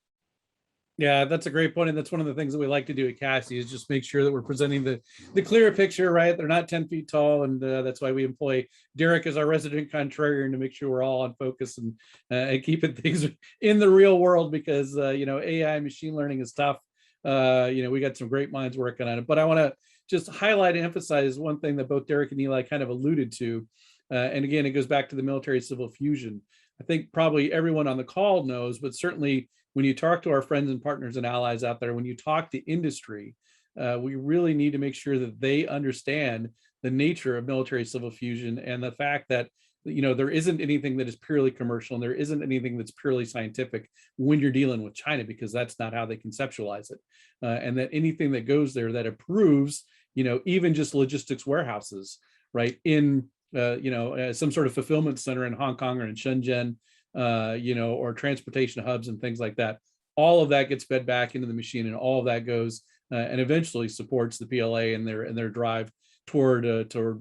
Yeah, that's a great point. And that's one of the things that we like to do at CASI is just make sure that we're presenting the clearer picture, right? They're not 10 feet tall. And that's why we employ Derek as our resident contrarian to make sure we're all on focus and keeping things in the real world, because, AI machine learning is tough. We got some great minds working on it. But I want to just highlight and emphasize one thing that both Derek and Eli kind of alluded to. And again, it goes back to the military civil fusion. I think probably everyone on the call knows, but certainly when you talk to our friends and partners and allies out there, when you talk to industry, we really need to make sure that they understand the nature of military civil fusion and the fact that, there isn't anything that is purely commercial and there isn't anything that's purely scientific when you're dealing with China, because that's not how they conceptualize it. And that anything that goes there that approves, even just logistics warehouses, right, in some sort of fulfillment center in Hong Kong or in Shenzhen, or transportation hubs and things like that. All of that gets fed back into the machine, and all of that goes and eventually supports the PLA and their drive toward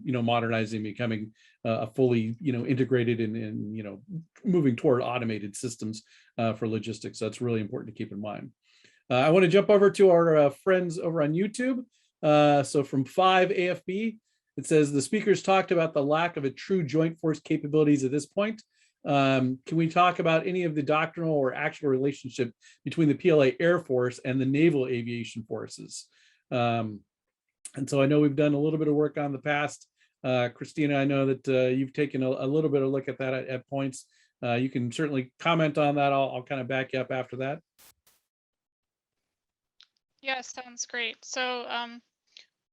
modernizing, becoming a fully integrated and moving toward automated systems for logistics. So that's really important to keep in mind. I want to jump over to our friends over on YouTube. So from 5AFB, it says the speakers talked about the lack of a true joint force capabilities at this point. Can we talk about any of the doctrinal or actual relationship between the PLA Air Force and the Naval Aviation Forces? And so I know we've done a little bit of work on the past. Christina, I know that you've taken a little bit of look at that at points. You can certainly comment on that. I'll kind of back you up after that. Yeah, sounds great. So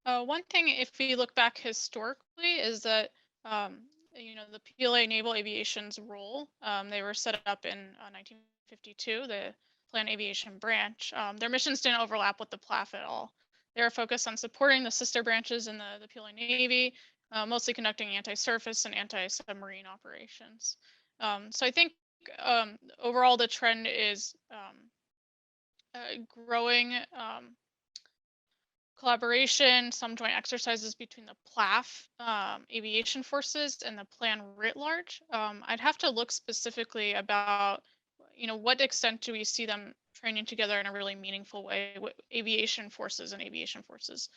one thing, if we look back historically, is that the PLA Naval Aviation's role, they were set up in 1952, the Planned Aviation Branch. Their missions didn't overlap with the PLAF at all. They were focused on supporting the sister branches in the PLA Navy, mostly conducting anti-surface and anti-submarine operations. So I think overall the trend is growing collaboration, some joint exercises between the PLAF aviation forces and the plan writ large. I'd have to look specifically about, what extent do we see them training together in a really meaningful way with aviation forces and aviation forces.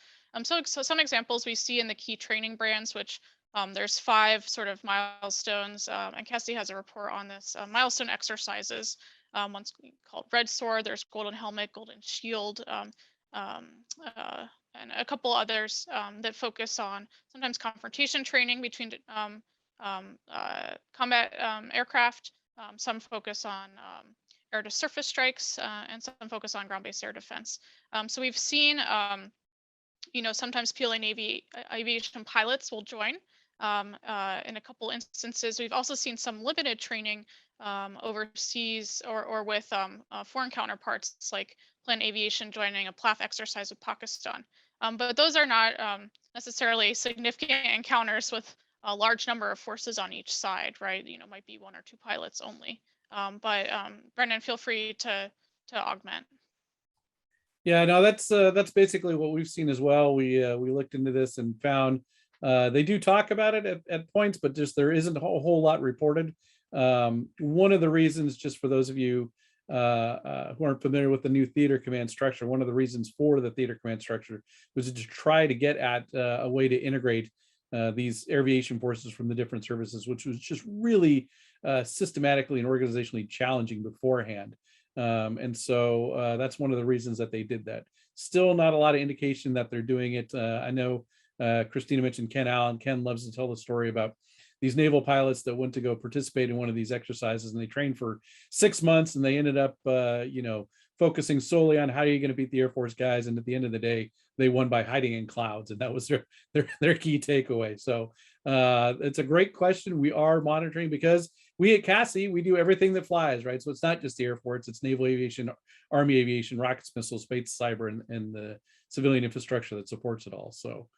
So some examples we see in the key training brands, which there's 5 sort of milestones, and CASI has a report on this, milestone exercises. One's called Red Sword, there's Golden Helmet, Golden Shield, and a couple others that focus on sometimes confrontation training between combat aircraft. Some focus on air to surface strikes, and some focus on ground-based air defense. So we've seen, sometimes PLA Navy aviation pilots will join. In a couple instances, we've also seen some limited training overseas or with foreign counterparts, like Planned Aviation joining a PLAF exercise with Pakistan. But those are not necessarily significant encounters with a large number of forces on each side, right? Might be 1 or 2 pilots only. But Brendan, feel free to augment. Yeah, no, that's basically what we've seen as well. We looked into this and found they do talk about it at points, but just there isn't a whole lot reported. One of the reasons, just for those of you who aren't familiar with the new theater command structure, one of the reasons for the theater command structure was to try to get at a way to integrate these aviation forces from the different services, which was just really systematically and organizationally challenging beforehand. And so that's one of the reasons that they did that. Still not a lot of indication that they're doing it. I know Christina mentioned Ken Allen. Ken loves to tell the story about these naval pilots that went to go participate in one of these exercises, and they trained for 6 months, and they ended up, focusing solely on how are you going to beat the Air Force guys. And at the end of the day, they won by hiding in clouds, and that was their key takeaway. So it's a great question. We are monitoring, because we at CASI, we do everything that flies, right? So it's not just the Air Force, it's naval aviation, Army aviation, rockets, missiles, space, cyber, and the civilian infrastructure that supports it all. So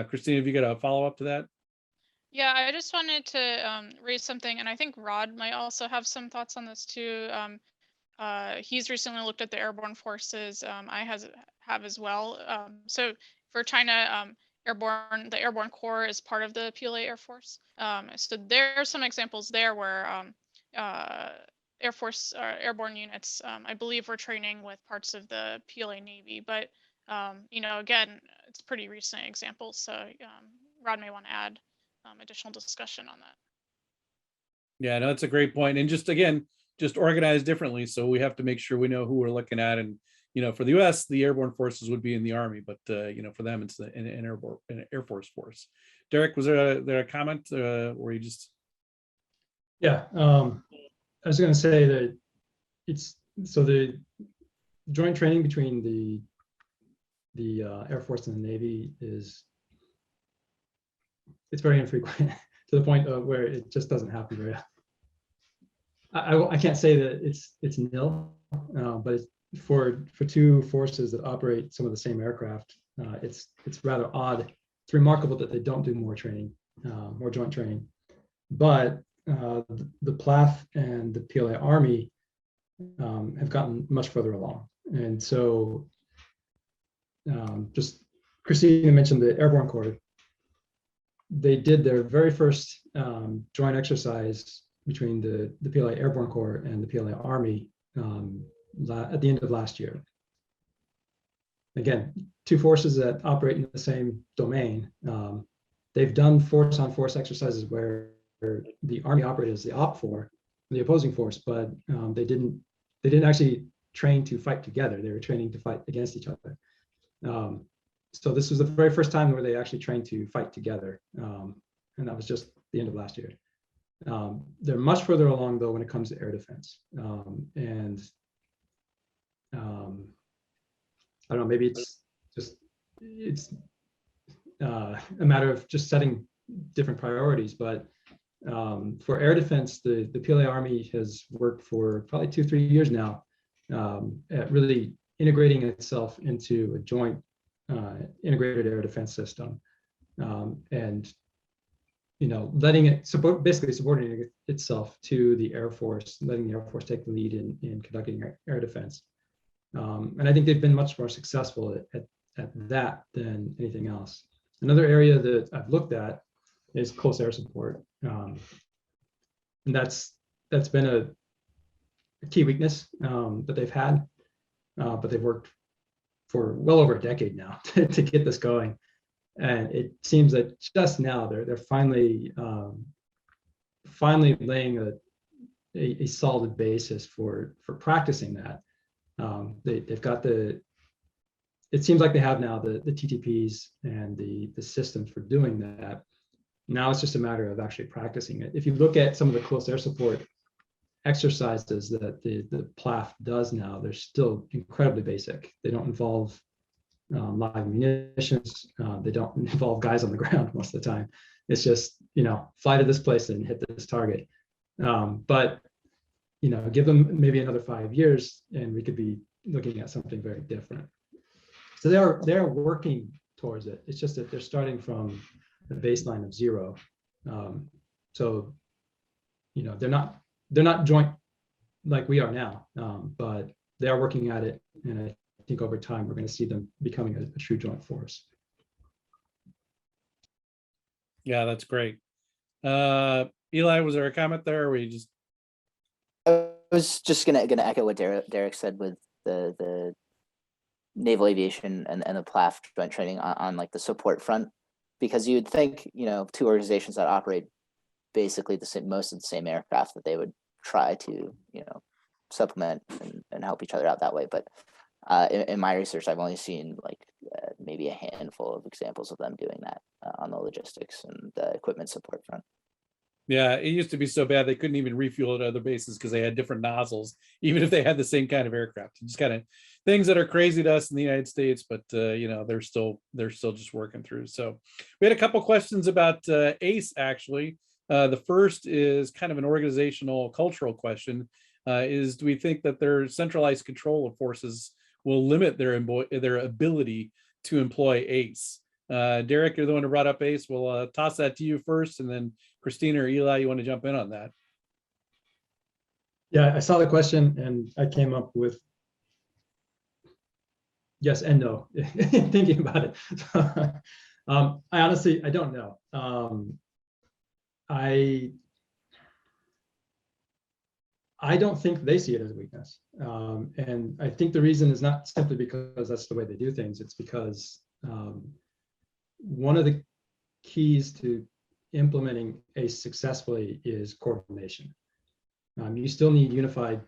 Christina, have you got a follow up to that? Yeah, I just wanted to raise something, and I think Rod might also have some thoughts on this too. He's recently looked at the airborne forces. I have as well. So for China, the airborne corps is part of the PLA Air Force. So there are some examples there where Air Force airborne units, I believe, were training with parts of the PLA Navy. But again, it's pretty recent examples. So Rod may want to add additional discussion on that. Yeah, no, that's a great point. And just again, just organized differently. So we have to make sure we know who we're looking at. And, for the US, the airborne forces would be in the Army, but, for them, it's an Air Force force. Derek, was there a comment or you just? Yeah, I was going to say that the joint training between the Air Force and the Navy it's very infrequent to the point of where it just doesn't happen very often. I can't say that it's nil, but it's for 2 forces that operate some of the same aircraft, it's rather odd. It's remarkable that they don't do more training, more joint training. But the PLAF and the PLA Army have gotten much further along. And so just Christina mentioned the Airborne Corps. they did their very first joint exercise between the PLA Airborne Corps and the PLA Army at the end of last year. Again, two forces that operate in the same domain. They've done force-on-force exercises where the Army operated as the OPFOR, the opposing force, but they didn't actually train to fight together. They were training to fight against each other. So this was the very first time where they actually trained to fight together, and that was just the end of last year. They're much further along though when it comes to air defense, and I don't know, maybe it's a matter of just setting different priorities, but for air defense, the PLA Army has worked for probably 2-3 years now at really integrating itself into a joint integrated air defense system, and letting it basically subordinating itself to the Air Force, letting the Air Force take the lead in conducting air defense. And I think they've been much more successful at that than anything else. Another area that I've looked at is close air support, and that's been a key weakness that they've had, but they've worked for well over a decade now to get this going. And it seems that just now they're finally laying a solid basis for practicing that. They've got it seems like they have now the TTPs and the systems for doing that. Now it's just a matter of actually practicing it. If you look at some of the close air support exercises that the PLAF does now, they're still incredibly basic. They don't involve live munitions. They don't involve guys on the ground most of the time. It's just, fly to this place and hit this target. But give them maybe another 5 years and we could be looking at something very different. So they are working towards it. It's just that they're starting from a baseline of 0. So they're not joint like we are now, but they are working at it, and I think over time we're going to see them becoming a true joint force. Yeah, that's great. Eli, was there a comment there, or were you just? I was just gonna echo what Derek said with the naval aviation and the PLAF joint training on like the support front, because you'd think two organizations that operate basically most of the same aircraft, that they would try to supplement and help each other out that way. But in my research, I've only seen like maybe a handful of examples of them doing that on the logistics and the equipment support front. Yeah, it used to be so bad they couldn't even refuel at other bases because they had different nozzles, even if they had the same kind of aircraft. Just kind of things that are crazy to us in the United States, but they're still just working through. So we had a couple questions about ACE actually. The first is kind of an organizational cultural question. Do we think that their centralized control of forces will limit their ability to employ ACE? Derek, you're the one who brought up ACE. We'll toss that to you first, and then Christina or Eli, you want to jump in on that? Yeah, I saw the question and I came up with yes and no thinking about it. I honestly, I don't know. I don't think they see it as a weakness. And I think the reason is not simply because that's the way they do things. It's because one of the keys to implementing ACE successfully is coordination. You still need unified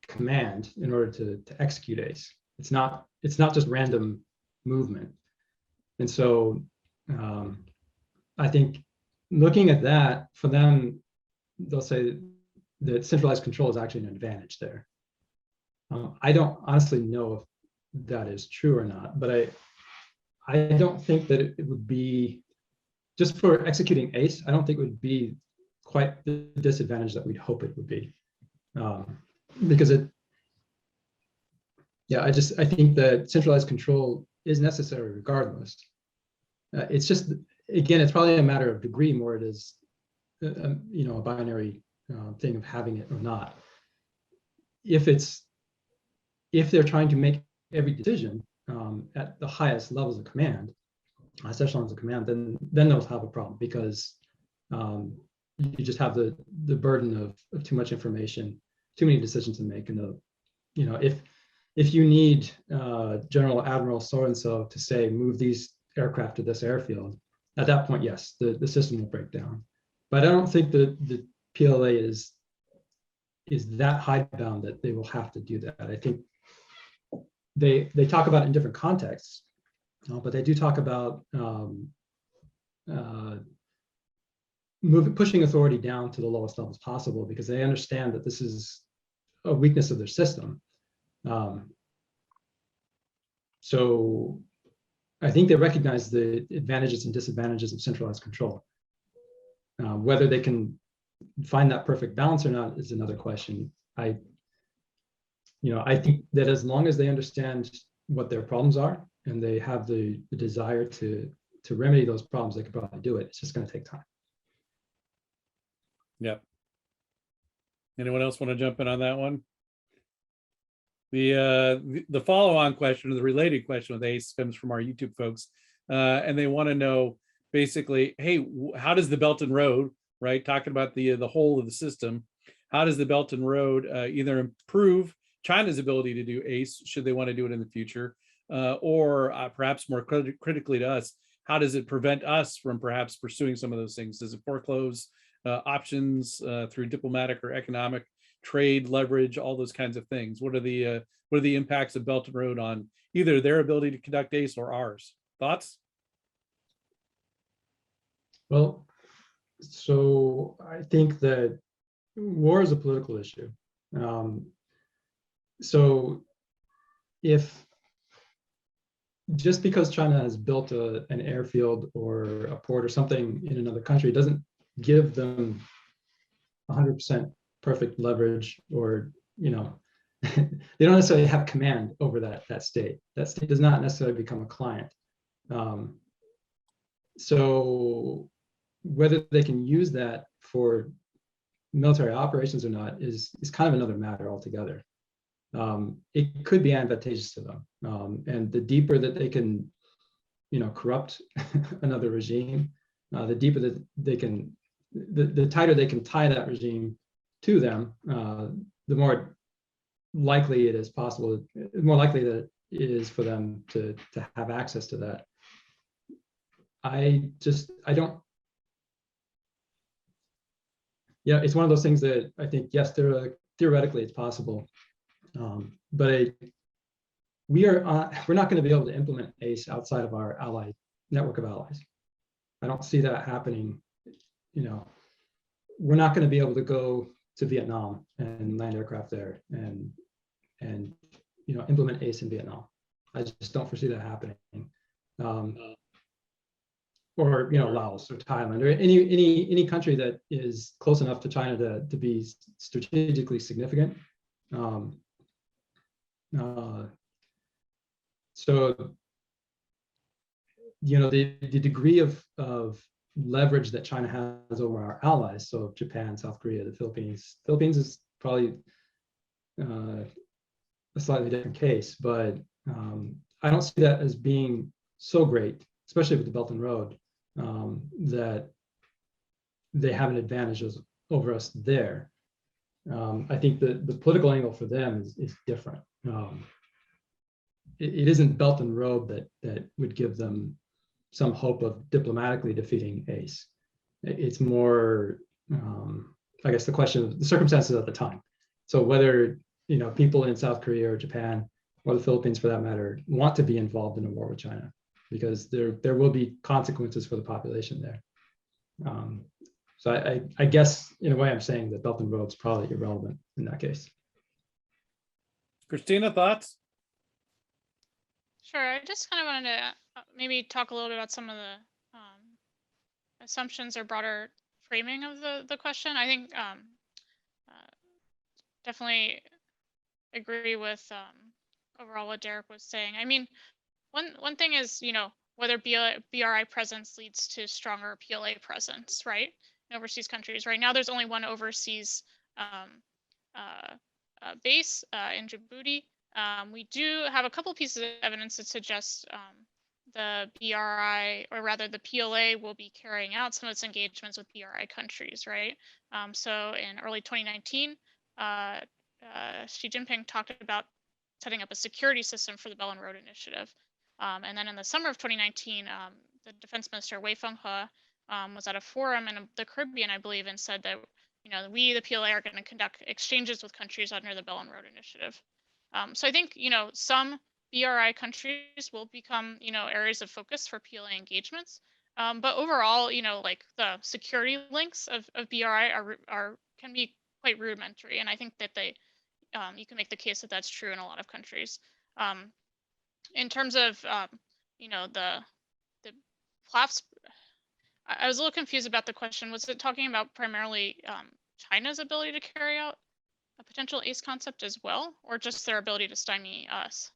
command in order to execute ACE. It's not just random movement. And so I think looking at that, for them, they'll say that centralized control is actually an advantage there. I don't honestly know if that is true or not, but I don't think that it would be, just for executing ACE, I don't think it would be quite the disadvantage that we'd hope it would be. Because I think that centralized control is necessary regardless. It's just, again, it's probably a matter of degree more it is, a binary thing of having it or not. If they're trying to make every decision at the highest levels of command, highest echelons of command, then they'll have a problem, because you just have the burden of too much information, too many decisions to make. And if you need General Admiral so-and-so to say, move these aircraft to this airfield, at that point, yes, the system will break down. But I don't think that the PLA is that hidebound that they will have to do that. I think they talk about it in different contexts, but they do talk about pushing authority down to the lowest levels possible, because they understand that this is a weakness of their system. So I think they recognize the advantages and disadvantages of centralized control. Whether they can find that perfect balance or not is another question. I think that as long as they understand what their problems are and they have the desire to remedy those problems, they could probably do it. It's just going to take time. Yep. Anyone else want to jump in on that one? The follow-on question, or the related question with ACE, comes from our YouTube folks, and they want to know basically, hey, how does the Belt and Road, right, talking about the whole of the system, how does the Belt and Road either improve China's ability to do ACE, should they want to do it in the future, or perhaps more critically to us, how does it prevent us from perhaps pursuing some of those things? Does it foreclose options through diplomatic or economic trade, leverage, all those kinds of things? What are the impacts of Belt and Road on either their ability to conduct ACE or ours? Thoughts? Well, so I think that war is a political issue. So if just because China has built an airfield or a port or something in another country doesn't give them 100% perfect leverage, or they don't necessarily have command over that state. That state does not necessarily become a client. So whether they can use that for military operations or not is kind of another matter altogether. It could be advantageous to them, and the deeper that they can, corrupt another regime, the deeper that they can, the tighter they can tie that regime to them, the more likely it is possible, more likely that it is for them to have access to that. It's one of those things that I think, yes, theoretically it's possible, but we're not going to be able to implement ACE outside of our ally network of allies. I don't see that happening. We're not going to be able to go to Vietnam and land aircraft there and implement ACE in Vietnam. I just don't foresee that happening. Or Laos or Thailand or any country that is close enough to China to be strategically significant. So the degree of leverage that China has over our allies, so Japan, South Korea, the Philippines is probably a slightly different case, but I don't see that as being so great, especially with the Belt and Road, that they have an advantage over us there. I think the political angle for them is different. It isn't Belt and Road that would give them some hope of diplomatically defeating ACE. It's more, I guess, the question of the circumstances at the time. So whether people in South Korea or Japan or the Philippines, for that matter, want to be involved in a war with China, because there will be consequences for the population there. So I guess in a way I'm saying that Belt and Road is probably irrelevant in that case. Christina, thoughts? Sure. I just kind of wanted to maybe talk a little bit about some of the assumptions or broader framing of the question. I think definitely agree with overall what Derek was saying. I mean, one thing is, whether BRI presence leads to stronger PLA presence, right? In overseas countries. Right now, there's only one overseas base in Djibouti. We do have a couple pieces of evidence that suggest the BRI, or rather the PLA, will be carrying out some of its engagements with BRI countries, right? So in early 2019, Xi Jinping talked about setting up a security system for the Belt and Road Initiative. And then in the summer of 2019, the Defense Minister Wei Fenghe was at a forum in the Caribbean, I believe, and said that, you know, we, the PLA, are going to conduct exchanges with countries under the Belt and Road Initiative. So I think, you know, some BRI countries will become, you know, areas of focus for PLA engagements. But overall, you know, like the security links of BRI can be quite rudimentary, and I think that they you can make the case that that's true in a lot of countries. In terms of you know, the PLAFs, I was a little confused about the question. Was it talking about primarily China's ability to carry out a potential ACE concept as well, or just their ability to stymie us?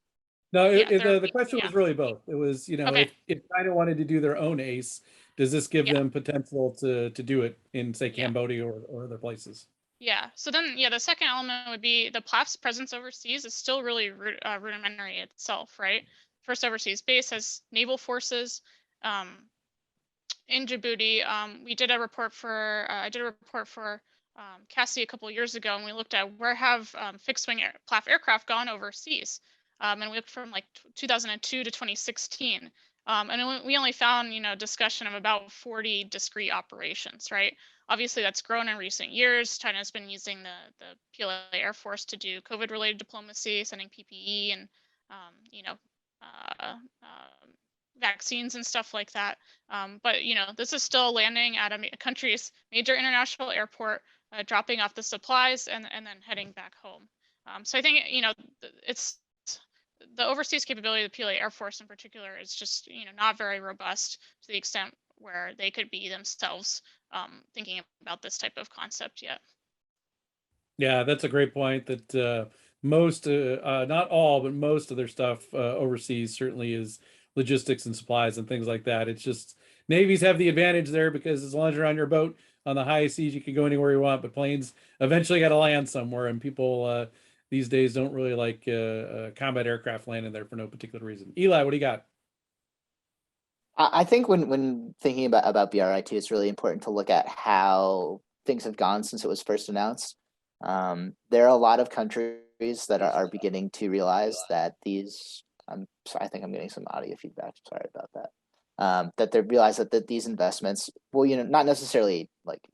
No, Yeah, the question was really both. It was, you know, Okay. if China wanted to do their own ACE, does this give Yeah. them potential to do it in, say, Yeah. Cambodia or other places? Yeah. So then, yeah, the second element would be the PLAF's presence overseas is still really rudimentary itself, right? First overseas base has naval forces. In Djibouti, we did a report for I did a report for CASI a couple of years ago, and we looked at where have fixed-wing PLAF aircraft gone overseas, and we looked from like 2002 to 2016, and we only found, you know, discussion of about 40 discrete operations, right? Obviously, that's grown in recent years. China's been using the PLA Air Force to do COVID-related diplomacy, sending PPE and you know, vaccines and stuff like that. But, you know, this is still landing at a country's major international airport, dropping off the supplies and then heading back home. So I think, you know, it's the overseas capability of the PLA Air Force in particular is just, you know, not very robust to the extent where they could be themselves thinking about this type of concept yet. Yeah, that's a great point. That most, not all, but most of their stuff overseas certainly is logistics and supplies and things like that. It's just navies have the advantage there because as long as you're on your boat on the high seas, you can go anywhere you want. But planes eventually got to land somewhere, and people these days don't really like combat aircraft landing there for no particular reason. Eli, what do you got? I think when thinking about BRI2, it's really important to look at how things have gone since it was first announced. There are a lot of countries that are beginning to realize that these, I'm sorry, I think I'm getting some audio feedback. Sorry about that. That they realize that these investments, well, you know, not necessarily like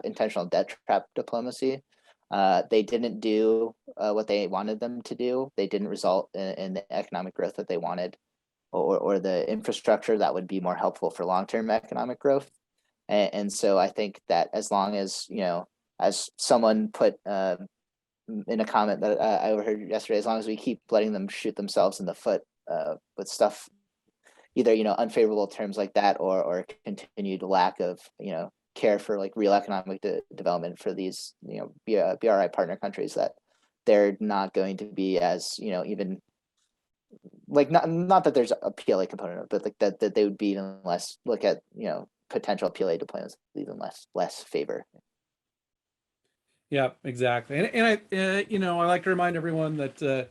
intentional debt trap diplomacy. They didn't do what they wanted them to do. They didn't result in the economic growth that they wanted, or the infrastructure that would be more helpful for long-term economic growth. And so I think that as long as, you know, as someone put in a comment that I overheard yesterday, as long as we keep letting them shoot themselves in the foot with stuff, either, you know, unfavorable terms like that, or continued lack of, you know, care for like real economic development for these, you know, BRI partner countries, that they're not going to be as, you know, even like not that there's a PLA component, but like that they would be even less, look at, you know, potential PLA deployments even less favor. Yeah, exactly. And I, you know, I like to remind everyone that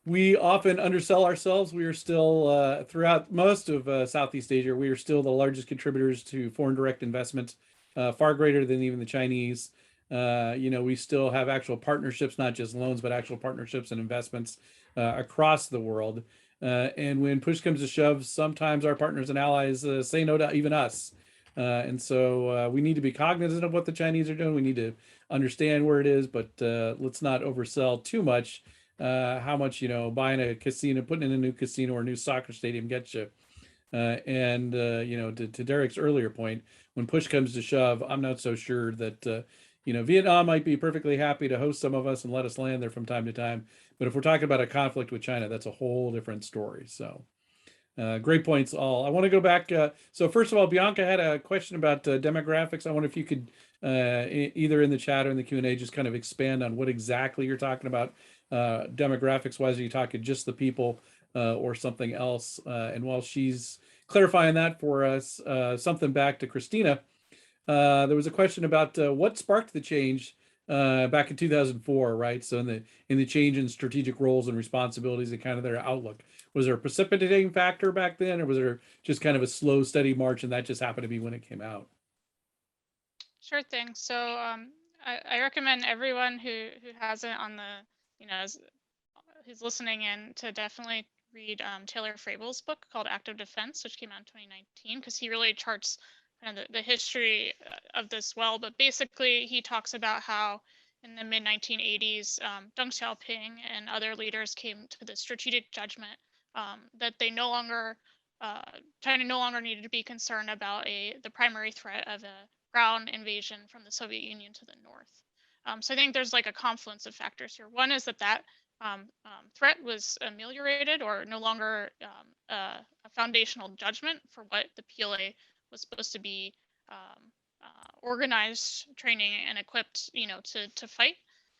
we often undersell ourselves. We are still, throughout most of Southeast Asia, we are still the largest contributors to foreign direct investment, far greater than even the Chinese. You know, we still have actual partnerships, not just loans, but actual partnerships and investments across the world. And when push comes to shove, sometimes our partners and allies say no to even us. And so we need to be cognizant of what the Chinese are doing. We need to understand where it is, but let's not oversell too much. How much, you know, buying a casino, putting in a new casino or a new soccer stadium gets you. And you know, to Derek's earlier point, when push comes to shove, I'm not so sure that you know, Vietnam might be perfectly happy to host some of us and let us land there from time to time. But if we're talking about a conflict with China, that's a whole different story. So great points all. I want to go back. So first of all, Bianca had a question about demographics. I wonder if you could either in the chat or in the Q&A just kind of expand on what exactly you're talking about demographics wise. Are you talking just the people or something else? And while she's clarifying that for us, something back to Christina. There was a question about what sparked the change back in 2004, right? So in the change in strategic roles and responsibilities and kind of their outlook, was there a precipitating factor back then, or was there just kind of a slow, steady march, and that just happened to be when it came out? Sure thing. So I recommend everyone who hasn't on the, who's listening in to definitely read Taylor Frabl's book called Active Defense, which came out in 2019, because he really charts kind of the history of this well. But basically, he talks about how in the mid 1980s, Deng Xiaoping and other leaders came to the strategic judgment that they no longer, China no longer needed to be concerned about the primary threat of a ground invasion from the Soviet Union to the north. So I think there's like a confluence of factors here. One is that threat was ameliorated, or no longer a foundational judgment for what the PLA was supposed to be organized, training, and equipped, to fight.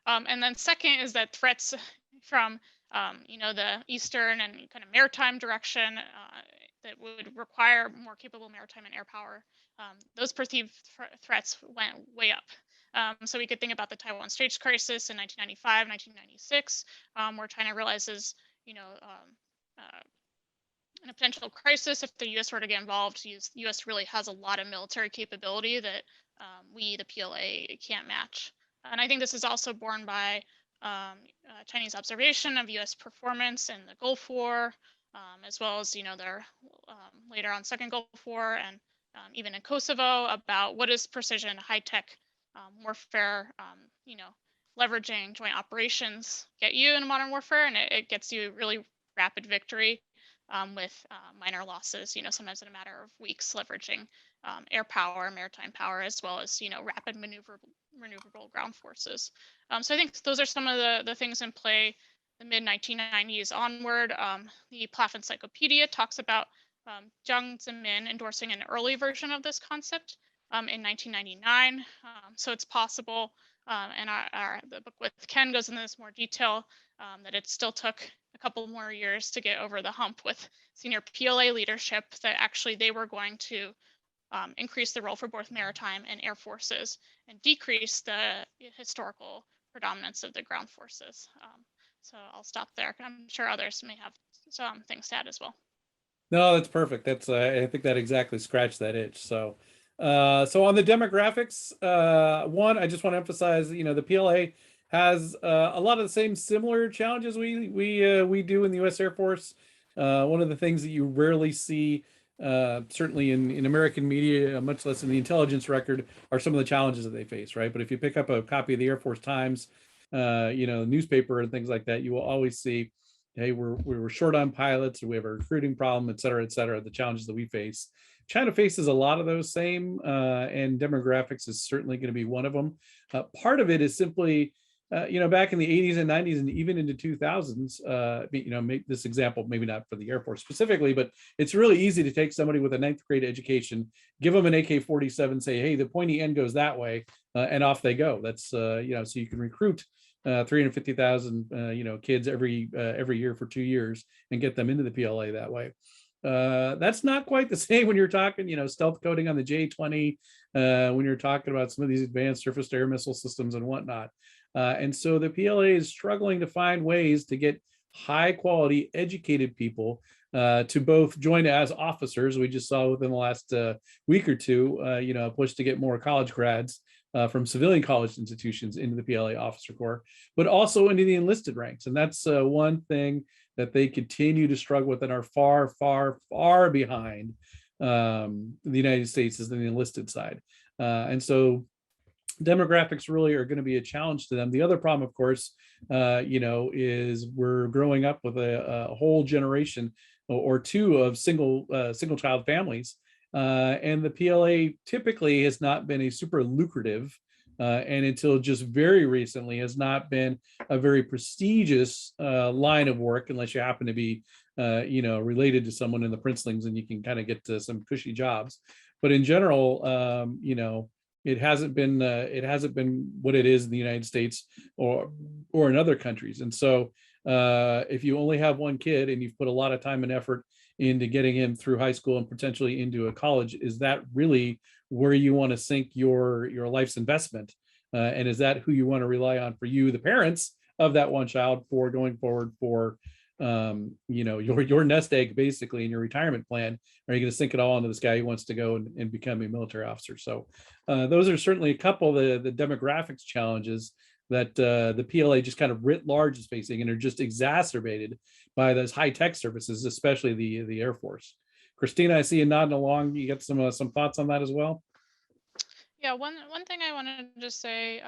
And then second is that threats from the eastern and kind of maritime direction that would require more capable maritime and air power. Those perceived threats went way up. So we could think about the Taiwan Straits crisis in 1995, 1996, where China realizes, in a potential crisis, if the U.S. were to get involved, the U.S. really has a lot of military capability that we, the PLA, can't match. And I think this is also borne by Chinese observation of U.S. performance in the Gulf War, as well as, their later on second Gulf War, and even in Kosovo, about what is precision, high-tech warfare, leveraging joint operations get you in modern warfare, and it gets you really rapid victory with minor losses, sometimes in a matter of weeks, leveraging air power, maritime power, as well as, rapid maneuverable ground forces. So I think those are some of the things in play the mid 1990s onward. The PLAF Encyclopedia talks about Jiang Zemin endorsing an early version of this concept in 1999. So it's possible, and the book with Ken goes into this more detail, that it still took a couple more years to get over the hump with senior PLA leadership, that actually they were going to increase the role for both maritime and air forces and decrease the historical predominance of the ground forces. So I'll stop there. I'm sure others may have some things to add as well. No, that's perfect. That's I think that exactly scratched that itch. So so on the demographics, one, I just want to emphasize, the PLA has a lot of the same similar challenges we do in the U.S. Air Force. One of the things that you rarely see, certainly in American media, much less in the intelligence record, are some of the challenges that they face, right? But if you pick up a copy of the Air Force Times, newspaper and things like that, you will always see, hey, we're short on pilots, or we have a recruiting problem, et cetera, the challenges that we face. China faces a lot of those same, and demographics is certainly going to be one of them. Part of it is simply, back in the 80s and 90s and even into 2000s, make this example, maybe not for the Air Force specifically, but it's really easy to take somebody with a 9th grade education, give them an AK-47, say, hey, the pointy end goes that way, and off they go. That's, so you can recruit 350,000, kids every year for 2 years and get them into the PLA that way. That's not quite the same when you're talking, stealth coding on the J-20, when you're talking about some of these advanced surface to air missile systems and whatnot. And so the PLA is struggling to find ways to get high quality educated people to both join as officers. We just saw within the last week or two, a push to get more college grads from civilian college institutions into the PLA officer corps, but also into the enlisted ranks. And that's one thing that they continue to struggle with and are far, far, far behind the United States is in the enlisted side. And so demographics really are going to be a challenge to them. The other problem, of course, is we're growing up with a whole generation or two of single child families. And the PLA typically has not been a super lucrative, and until just very recently has not been a very prestigious line of work, unless you happen to be, related to someone in the princelings and you can kind of get to some cushy jobs. But in general, it hasn't been what it is in the United States or in other countries. And so if you only have one kid and you've put a lot of time and effort into getting him through high school and potentially into a college, is that really where you want to sink your life's investment And is that who you want to rely on for you, the parents of that one child, for going forward for your nest egg basically in your retirement plan? Are you going to sink it all into this guy who wants to go and become a military officer? So those are certainly a couple of the demographics challenges that the PLA just kind of writ large is facing, and are just exacerbated by those high tech services, especially the Air Force. Christina, I see you nodding along. You got some thoughts on that as well? Yeah, one thing I wanted to say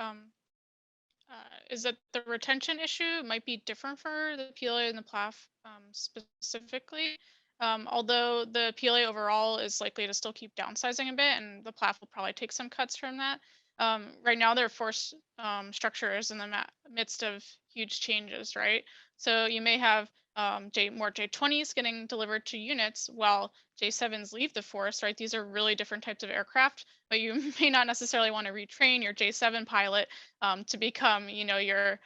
is that the retention issue might be different for the PLA and the PLAF specifically. Although the PLA overall is likely to still keep downsizing a bit, and the PLAF will probably take some cuts from that. Right now, their force structure is in the midst of huge changes, right? So you may have more J-20s getting delivered to units while J-7s leave the force, right? These are really different types of aircraft, but you may not necessarily want to retrain your J-7 pilot to become, your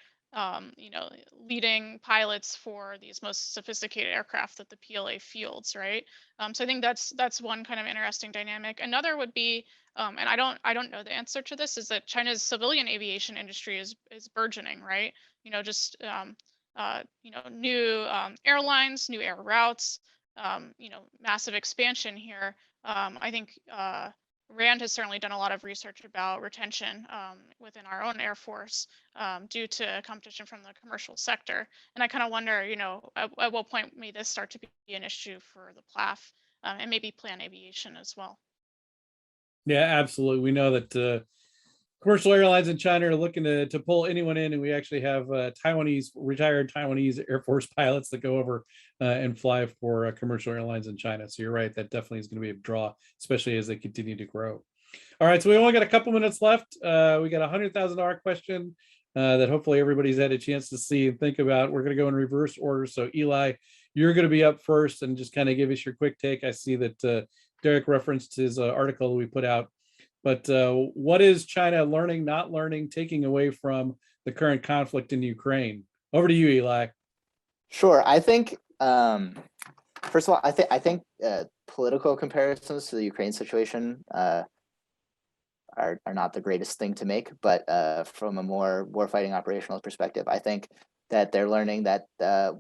leading pilots for these most sophisticated aircraft that the PLA fields, right? So I think that's one kind of interesting dynamic. Another would be, and I don't know the answer to this, is that China's civilian aviation industry is burgeoning, right? New airlines, new air routes, massive expansion here. I think RAND has certainly done a lot of research about retention within our own Air Force due to competition from the commercial sector. And I kind of wonder, at what point may this start to be an issue for the PLAF and maybe plan aviation as well? Yeah, absolutely. We know that commercial airlines in China are looking to pull anyone in, and we actually have retired Taiwanese Air Force pilots that go over and fly for commercial airlines in China. So you're right, that definitely is going to be a draw, especially as they continue to grow. All right, so we only got a couple minutes left. We got a $100,000 question that hopefully everybody's had a chance to see and think about. We're going to go in reverse order. So Eli, you're going to be up first and just kind of give us your quick take. I see that Derek referenced his article we put out. But what is China learning, not learning, taking away from the current conflict in Ukraine? Over to you, Eli. Sure. I think, first of all, I think political comparisons to the Ukraine situation are not the greatest thing to make. But from a more warfighting operational perspective, I think that they're learning that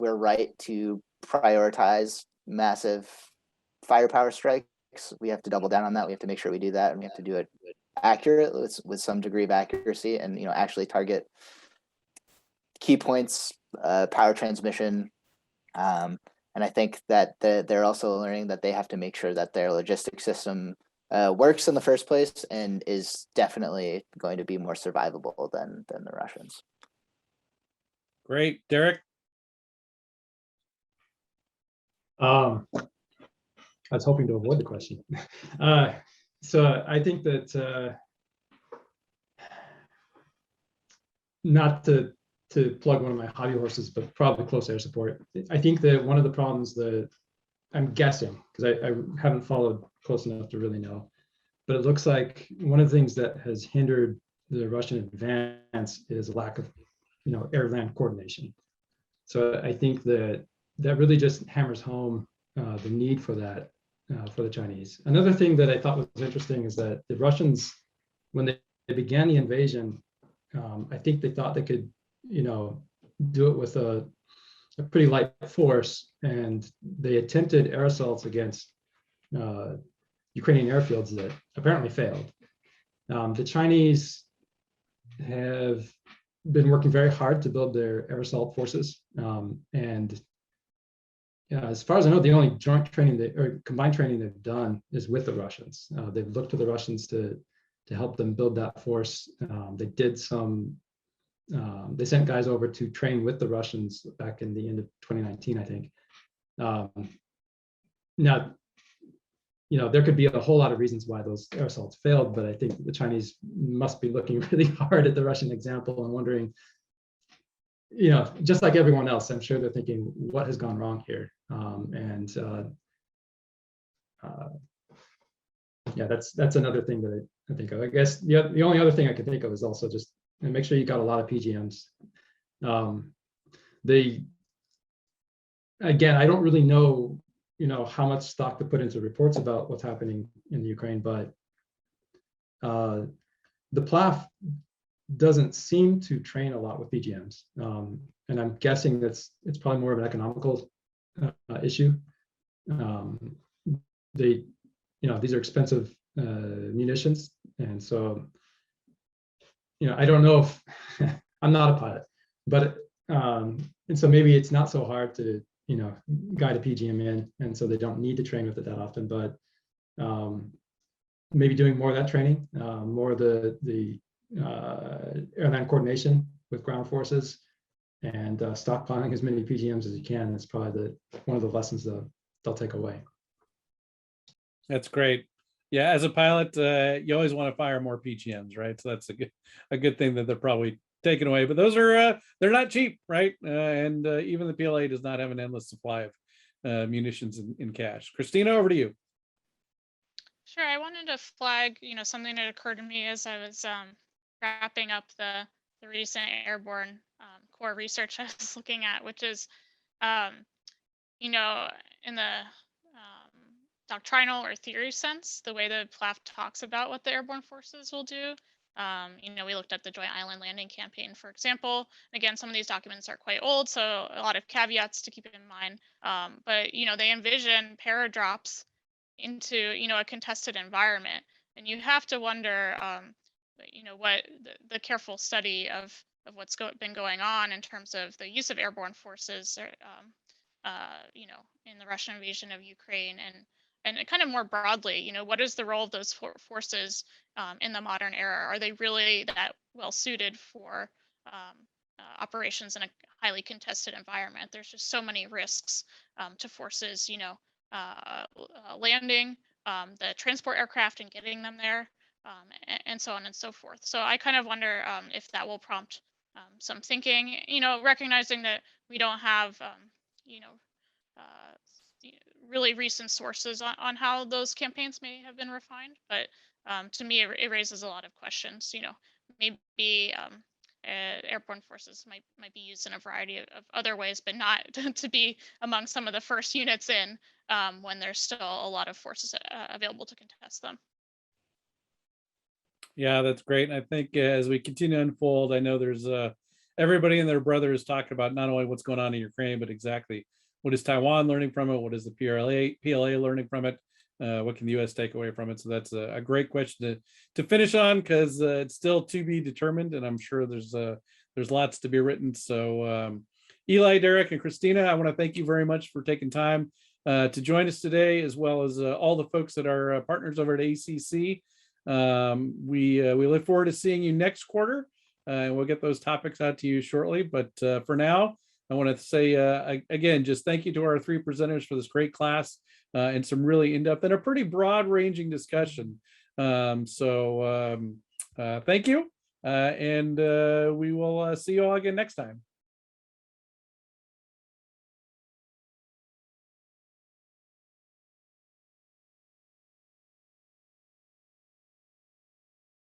we're right to prioritize massive firepower strikes. We have to double down on that. We have to make sure we do that, and we have to do it accurate with some degree of accuracy, and actually target key points, power transmission. And I think that they're also learning that they have to make sure that their logistics system works in the first place and is definitely going to be more survivable than the Russians. Great. Derek? I was hoping to avoid the question. So I think that not to plug one of my hobby horses, but probably close air support. I think that one of the problems that I'm guessing, because I haven't followed close enough to really know, but it looks like one of the things that has hindered the Russian advance is a lack of, air-land coordination. So I think that really just hammers home the need for that for the Chinese. Another thing that I thought was interesting is that the Russians, when they began the invasion, I think they thought they could, do it with a pretty light force, and they attempted air assaults against Ukrainian airfields that apparently failed. The Chinese have been working very hard to build their air assault forces, and as far as I know, the only joint training or combined training they've done is with the Russians. They've looked to the Russians to help them build that force. They did some. They sent guys over to train with the Russians back in the end of 2019, I think. Now, there could be a whole lot of reasons why those air assaults failed, but I think the Chinese must be looking really hard at the Russian example and wondering, just like everyone else, I'm sure they're thinking, what has gone wrong here? Yeah, that's another thing that I think of. I guess the only other thing I could think of is also just make sure you got a lot of PGMs. Again, I don't really know, how much stock to put into reports about what's happening in Ukraine, but the PLAF doesn't seem to train a lot with PGMs. And I'm guessing it's probably more of an economical issue. These are expensive munitions, and so I don't know if I'm not a pilot, but and so maybe it's not so hard to guide a PGM in, and so they don't need to train with it that often. But maybe doing more of that training, more of the airline coordination with ground forces, and stockpiling as many PGMs as you can is probably one of the lessons they'll take away. That's great. Yeah, as a pilot, you always want to fire more PGMs, right? So that's a good thing that they're probably taken away. But those are they're not cheap, right? And even the PLA does not have an endless supply of munitions in cache. Christina, over to you. Sure, I wanted to flag, something that occurred to me as I was wrapping up the recent airborne core research I was looking at, which is, in the doctrinal or theory sense, the way the PLAF talks about what the airborne forces will do. We looked at the Joint Island Landing Campaign, for example. Again, some of these documents are quite old, so a lot of caveats to keep in mind. But they envision paradrops into a contested environment, and you have to wonder what the careful study of what's been going on in terms of the use of airborne forces in the Russian invasion of Ukraine, and kind of more broadly, what is the role of those forces in the modern era? Are they really that well suited for operations in a highly contested environment? There's just so many risks to forces, landing the transport aircraft and getting them there, and so on and so forth. So I kind of wonder if that will prompt some thinking, recognizing that we don't have, really recent sources on how those campaigns may have been refined. But to me, it raises a lot of questions. Maybe airborne forces might be used in a variety of other ways, but not to be among some of the first units in when there's still a lot of forces available to contest them. Yeah, that's great. And I think as we continue to unfold, I know there's everybody and their brother is talking about not only what's going on in Ukraine, but exactly what is Taiwan learning from it? What is the PLA learning from it? What can the U.S. take away from it? So that's a great question to finish on, because it's still to be determined, and I'm sure there's lots to be written. So Eli, Derek, and Christina, I want to thank you very much for taking time to join us today, as well as all the folks that are partners over at ACC. We look forward to seeing you next quarter, and we'll get those topics out to you shortly. But for now, I want to say again, just thank you to our three presenters for this great class and some really in-depth and a pretty broad-ranging discussion. Thank you, and we will see you all again next time.